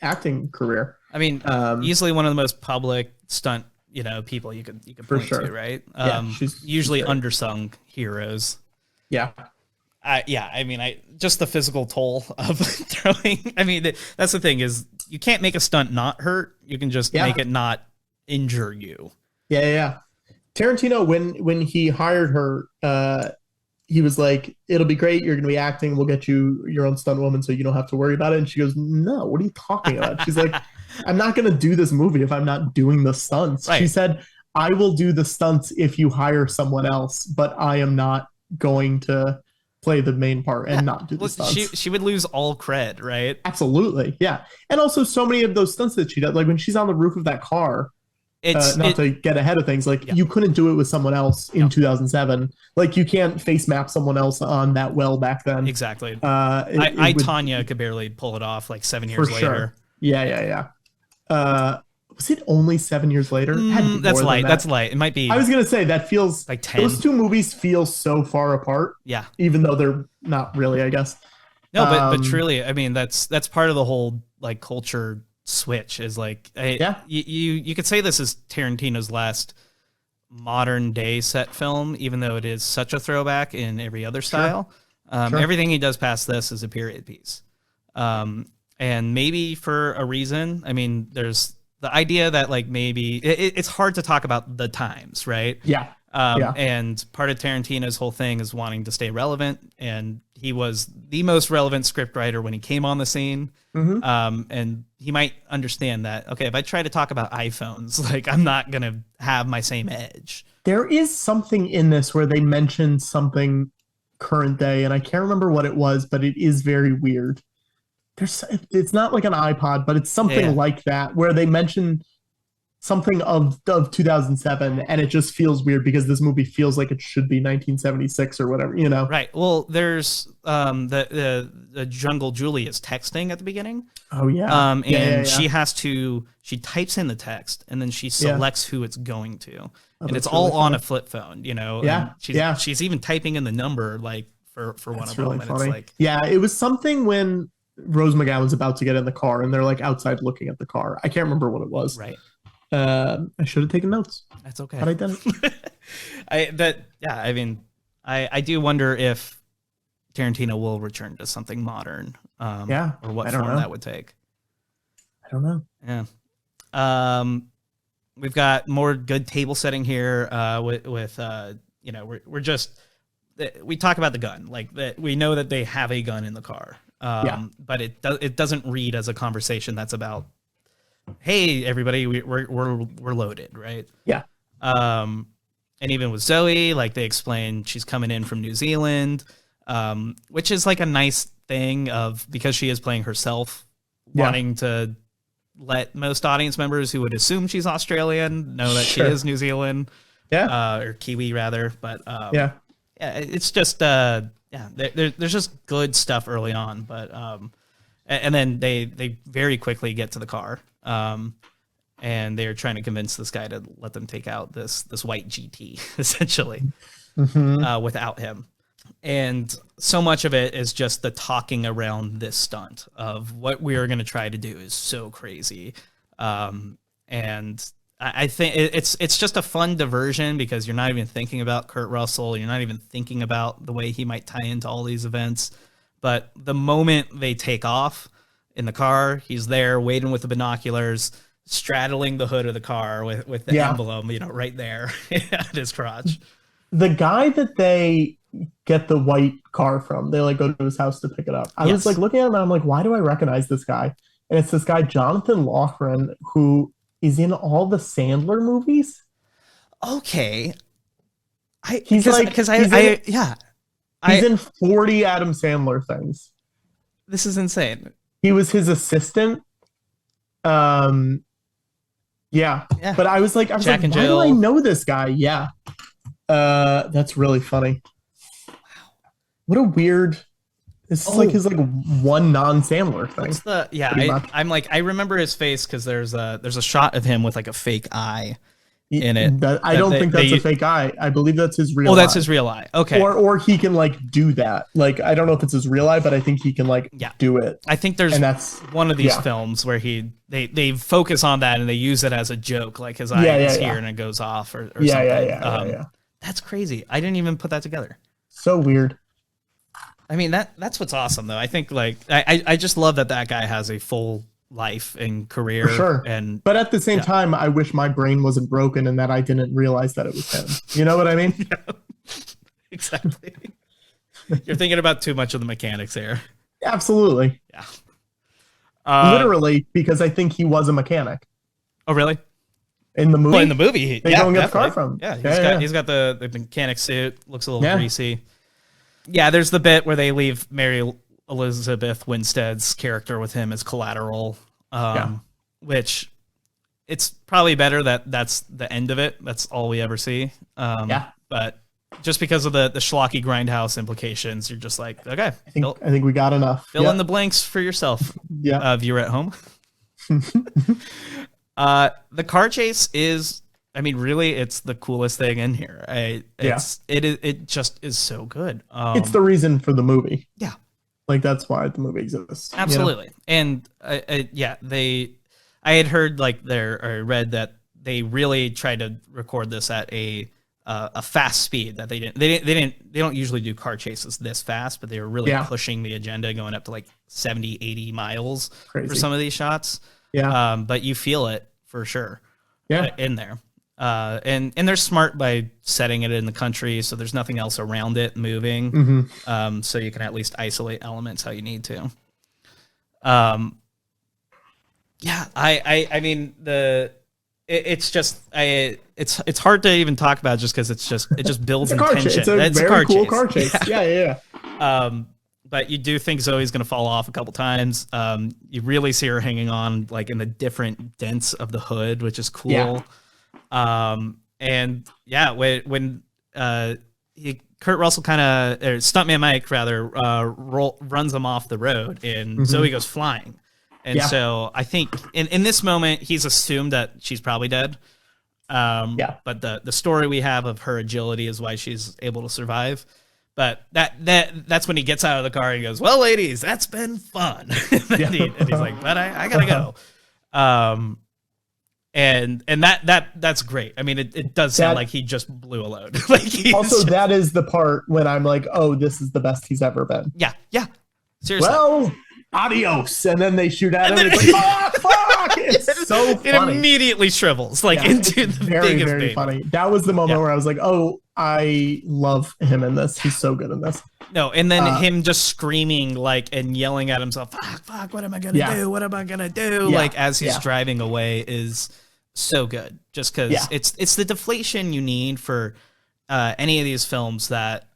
Speaker 2: acting career.
Speaker 3: I mean, easily one of the most public stunt, people you could point to, right? She's usually undersung heroes.
Speaker 2: Yeah.
Speaker 3: I mean, just the physical toll of throwing. I mean, that's the thing is you can't make a stunt not hurt. You can just make it not injure you.
Speaker 2: Yeah. Tarantino, when he hired her, he was like, "It'll be great. You're going to be acting. We'll get you your own stunt woman, so you don't have to worry about it." And she goes, "No, what are you talking about?" She's like, "I'm not going to do this movie if I'm not doing the stunts." Right. She said, "I will do the stunts if you hire someone else, but I am not going to play the main part and not do the stunts."
Speaker 3: She would lose all cred, right?
Speaker 2: Absolutely, yeah. And also, so many of those stunts that she does, like when she's on the roof of that car. To get ahead of things, you couldn't do it with someone else in 2007. Like you can't face map someone else on that well back then.
Speaker 3: Exactly. Tanya could barely pull it off like 7 years later.
Speaker 2: Sure. Yeah. Was it only 7 years later?
Speaker 3: That's light. That's light. It might be.
Speaker 2: I was gonna say that feels
Speaker 3: like 10.
Speaker 2: Those two movies feel so far apart.
Speaker 3: Yeah.
Speaker 2: Even though they're not really, I guess.
Speaker 3: No, but truly, I mean, that's part of the whole like culture switch is like, you could say this is Tarantino's last modern day set film, even though it is such a throwback in every other style. Everything he does past this is a period piece. And maybe for a reason. I mean, there's the idea that like maybe it's hard to talk about the times, right?
Speaker 2: Yeah.
Speaker 3: And part of Tarantino's whole thing is wanting to stay relevant, and he was the most relevant scriptwriter when he came on the scene. And he might understand that, okay, if I try to talk about iPhones, like I'm not going to have my same edge.
Speaker 2: There is something in this where they mention something current day, and I can't remember what it was, but it is very weird. It's not like an iPod, but it's something like that, where they mention something of 2007, and it just feels weird because this movie feels like it should be 1976 or whatever, Right.
Speaker 3: Well, there's the Jungle Julie is texting at the beginning.
Speaker 2: Oh yeah.
Speaker 3: And she types in the text and then she selects who it's going to, and it's all on a flip phone,
Speaker 2: Yeah.
Speaker 3: And she's even typing in the number like for one of them.
Speaker 2: Really
Speaker 3: and
Speaker 2: funny.
Speaker 3: It's like,
Speaker 2: it was something when Rose McGowan's about to get in the car and they're like outside looking at the car. I can't remember what it was.
Speaker 3: Right.
Speaker 2: I should have taken notes.
Speaker 3: That's okay.
Speaker 2: But I didn't.
Speaker 3: I do wonder if Tarantino will return to something modern. Or what form that would take.
Speaker 2: I don't know.
Speaker 3: Yeah. We've got more good table setting here. We're just we talk about the gun, like that. We know that they have a gun in the car. But it doesn't read as a conversation that's about, hey, everybody, we're loaded, right?
Speaker 2: Yeah.
Speaker 3: And even with Zoe, like they explain, she's coming in from New Zealand, which is like a nice thing because she is playing herself, wanting to let most audience members who would assume she's Australian know that she is New Zealand, or Kiwi rather. But it's just there's just good stuff early on, but and then they very quickly get to the car. And they're trying to convince this guy to let them take out this white GT, essentially, without him. And so much of it is just the talking around this stunt of what we are going to try to do is so crazy. And I think it's just a fun diversion because you're not even thinking about Kurt Russell. You're not even thinking about the way he might tie into all these events. But the moment they take off in the car, he's there waiting with the binoculars, straddling the hood of the car with the emblem, right there at his crotch.
Speaker 2: The guy that they get the white car from. They like go to his house to pick it up. I was like looking at him and I'm like, why do I recognize this guy? And it's this guy, Jonathan Loughran, who is in all the Sandler movies.
Speaker 3: Okay.
Speaker 2: He's in 40 Adam Sandler things.
Speaker 3: This is insane.
Speaker 2: He was his assistant. Yeah. But I was like, why do I know this guy? Yeah. That's really funny. Wow. What a weird. This is like his one non-Sandler thing.
Speaker 3: I'm like, I remember his face because there's a shot of him with like a fake eye in it.
Speaker 2: I don't think that's a fake eye. I believe that's his real eye.
Speaker 3: Oh, that's his real eye. Okay.
Speaker 2: Or he can do that. I don't know if it's his real eye, but I think he can do it.
Speaker 3: I think that's one of these films where they focus on that and they use it as a joke, like his eye is here and it goes off or something. Yeah. That's crazy. I didn't even put that together.
Speaker 2: So weird.
Speaker 3: I mean, that's what's awesome though. I think I just love that guy has a full life and career.
Speaker 2: For sure. But at the same time, I wish my brain wasn't broken and that I didn't realize that it was him. You know what I mean?
Speaker 3: Yeah, exactly. You're thinking about too much of the mechanics here.
Speaker 2: Absolutely.
Speaker 3: Yeah.
Speaker 2: Literally, because I think he was a mechanic.
Speaker 3: Oh, really?
Speaker 2: In the movie?
Speaker 3: Well, in the movie,
Speaker 2: they don't get the car from.
Speaker 3: Yeah, he's got the mechanic suit. Looks a little greasy. Yeah, there's the bit where they leave Mary Elizabeth Winstead's character with him as collateral, which it's probably better that that's the end of it. That's all we ever see. But just because of the schlocky Grindhouse implications, you're just like, okay,
Speaker 2: I think we got enough.
Speaker 3: Fill in the blanks for yourself, viewer at home. The car chase is, I mean, really, it's the coolest thing in here. It just is so good.
Speaker 2: It's the reason for the movie.
Speaker 3: Yeah.
Speaker 2: That's why the movie exists.
Speaker 3: Absolutely. And I had heard or read that they really tried to record this at a fast speed that they don't usually do car chases this fast, but they were really pushing the agenda, going up to 70, 80 miles for some of these shots.
Speaker 2: Yeah.
Speaker 3: But you feel it for sure. In there. And they're smart by setting it in the country, so there's nothing else around it moving.
Speaker 2: Mm-hmm.
Speaker 3: So you can at least isolate elements how you need to. I mean it's hard to even talk about just because it just builds in tension.
Speaker 2: It's a very cool car chase. Yeah.
Speaker 3: But you do think Zoe's going to fall off a couple times. You really see her hanging on in the different dents of the hood, which is cool.
Speaker 2: Yeah.
Speaker 3: When Kurt Russell Stuntman Mike rather runs him off the road and Zoe goes flying. And so I think in this moment, he's assumed that she's probably dead. But the story we have of her agility is why she's able to survive. But that's when he gets out of the car and he goes, "Well, ladies, that's been fun." and he's like, "But I gotta go." And that's great. I mean, it does sound like he just blew a load.
Speaker 2: That is the part when I'm like, oh, this is the best he's ever been.
Speaker 3: Yeah. Seriously.
Speaker 2: Well, adios. And then they shoot at him and it's fuck! It's so funny.
Speaker 3: It immediately shrivels into the
Speaker 2: very,
Speaker 3: biggest
Speaker 2: very
Speaker 3: baby.
Speaker 2: funny. That was the moment where I was like, oh, I love him in this. He's so good in this.
Speaker 3: No, and then him just screaming and yelling at himself, fuck, what am I going to do? What am I going to do? As he's driving away is so good. Just because it's the deflation you need for any of these films that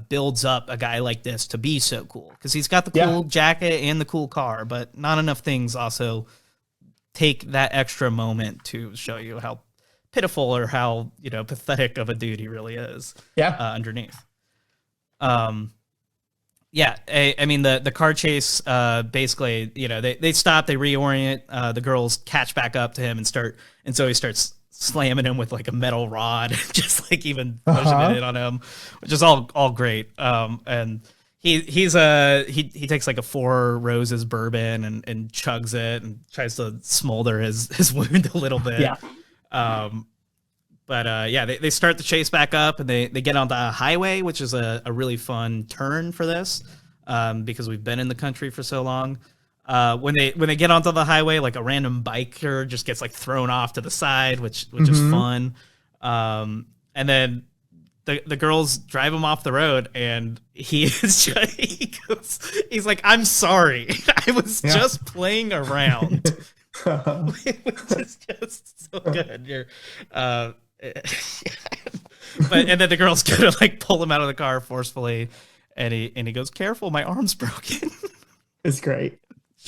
Speaker 3: builds up a guy like this to be so cool. Because he's got the cool jacket and the cool car, but not enough things also take that extra moment to show you how pitiful or how pathetic of a dude he really is. Underneath. I mean the car chase basically they stop, they reorient, the girls catch back up to him and so he starts slamming him with a metal rod, just even pushing it in on him, which is all great. And he takes a Four Roses bourbon and chugs it and tries to smolder his wound a little bit. They start the chase back up and they get on the highway, which is a really fun turn for this, because we've been in the country for so long. When they get onto the highway, a random biker just gets thrown off to the side, which is fun. And then the girls drive him off the road, and he's like, I'm sorry, I was just playing around. Which is just so good. But and then the girls go to like pull him out of the car forcefully, and he goes, "Careful, my arm's broken."
Speaker 2: It's great.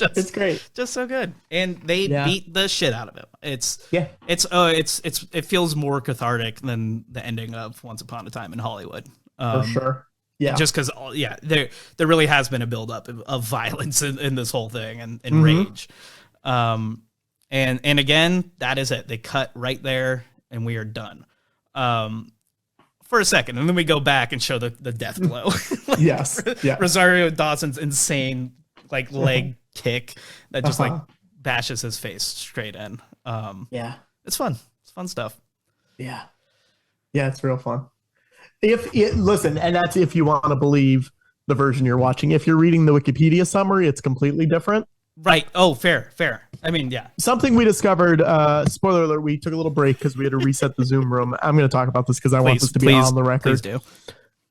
Speaker 2: It's great.
Speaker 3: Just so good. And they beat the shit out of him. It feels more cathartic than the ending of Once Upon a Time in Hollywood.
Speaker 2: For sure. Yeah.
Speaker 3: Just because, there really has been a buildup of violence in this whole thing and rage. And again, that is it. They cut right there, and we are done. For a second, and then we go back and show the death blow.
Speaker 2: Yes. Yeah.
Speaker 3: Rosario Dawson's insane leg kick that just bashes his face straight in. It's fun. It's fun stuff.
Speaker 2: Yeah, it's real fun. Listen, and that's if you want to believe the version you're watching. If you're reading the Wikipedia summary, it's completely different.
Speaker 3: Right. Oh, fair. I mean, yeah.
Speaker 2: Something we discovered, spoiler alert, we took a little break because we had to reset the Zoom room. I'm going to talk about this because I want this to be on the record.
Speaker 3: Please do.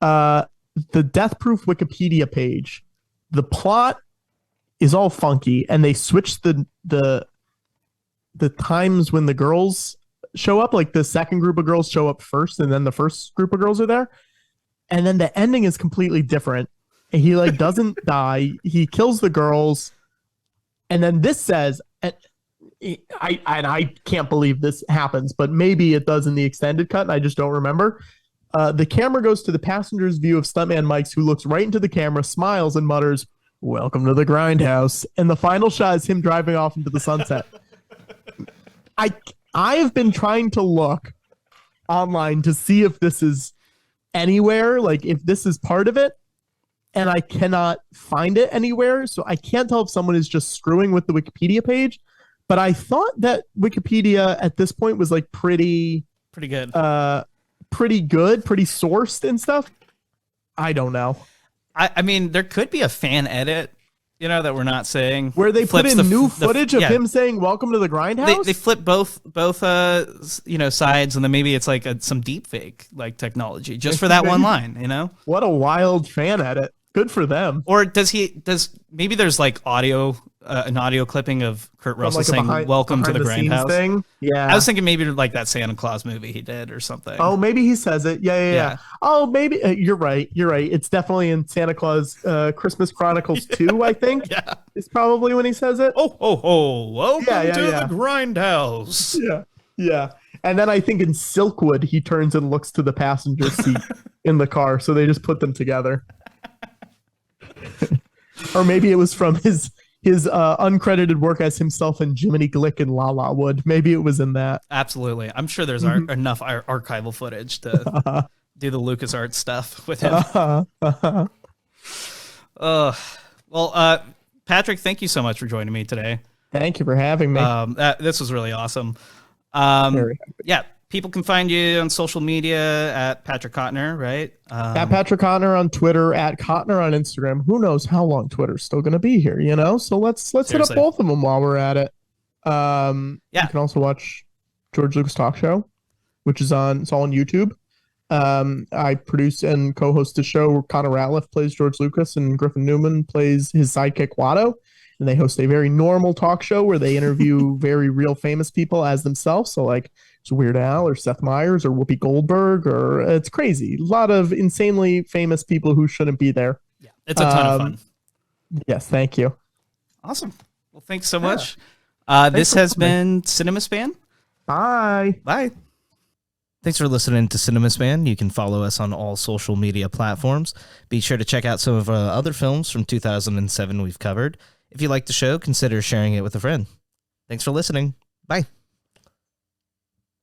Speaker 2: The Death Proof Wikipedia page, the plot is all funky, and they switched the times when the girls show up. Like the second group of girls show up first, and then the first group of girls are there, and then the ending is completely different. And he doesn't die. He kills the girls, and then this says, and I can't believe this happens, but maybe it does in the extended cut, and I just don't remember. The camera goes to the passenger's view of Stuntman Mike's, who looks right into the camera, smiles, and mutters, "Welcome to the Grindhouse." And the final shot is him driving off into the sunset. I have been trying to look online to see if this is anywhere, like if this is part of it, and I cannot find it anywhere. So I can't tell if someone is just screwing with the Wikipedia page. But I thought that Wikipedia at this point was like pretty good, pretty sourced and stuff. I don't know.
Speaker 3: I mean, there could be a fan edit, that we're not saying,
Speaker 2: where they put in new footage of him saying "Welcome to the Grindhouse."
Speaker 3: They flip both sides, and then maybe it's like some deep fake technology just for that one line.
Speaker 2: What a wild fan edit. Good for them.
Speaker 3: Or maybe there's an audio clipping of Kurt Russell saying "Welcome to the Grindhouse" thing.
Speaker 2: Yeah,
Speaker 3: I was thinking maybe like that Santa Claus movie he did or something.
Speaker 2: Oh, maybe he says it. Yeah. Oh, maybe you're right. It's definitely in Santa Claus Christmas Chronicles 2, I think.
Speaker 3: Yeah,
Speaker 2: it's probably when he says it.
Speaker 3: Oh, welcome to the Grindhouse.
Speaker 2: Yeah. And then I think in Silkwood he turns and looks to the passenger seat in the car, so they just put them together. Or maybe it was from his uncredited work as himself in Jiminy Glick and La La Wood. Maybe it was in that.
Speaker 3: Absolutely. I'm sure there's enough archival footage to do the LucasArts stuff with him. Well, Patrick, thank you so much for joining me today.
Speaker 2: Thank you for having me.
Speaker 3: This was really awesome. People can find you on social media at Patrick Cotnor, right?
Speaker 2: At Patrick Cotnor on Twitter, at Cotnor on Instagram. Who knows how long Twitter's still going to be here, So let's hit up both of them while we're at it. You can also watch George Lucas Talk Show, which is it's all on YouTube. I produce and co-host a show where Connor Ratliff plays George Lucas and Griffin Newman plays his sidekick Watto. And they host a very normal talk show where they interview very real famous people as themselves. So it's Weird Al or Seth Meyers or Whoopi Goldberg, or it's crazy. A lot of insanely famous people who shouldn't be there.
Speaker 3: Yeah, it's a ton of fun.
Speaker 2: Yes, thank you.
Speaker 3: Awesome. Well, thanks so much. This has been CinemaSpan.
Speaker 2: Bye.
Speaker 1: Thanks for listening to CinemaSpan. You can follow us on all social media platforms. Be sure to check out some of our other films from 2007 we've covered. If you like the show, consider sharing it with a friend. Thanks for listening. Bye.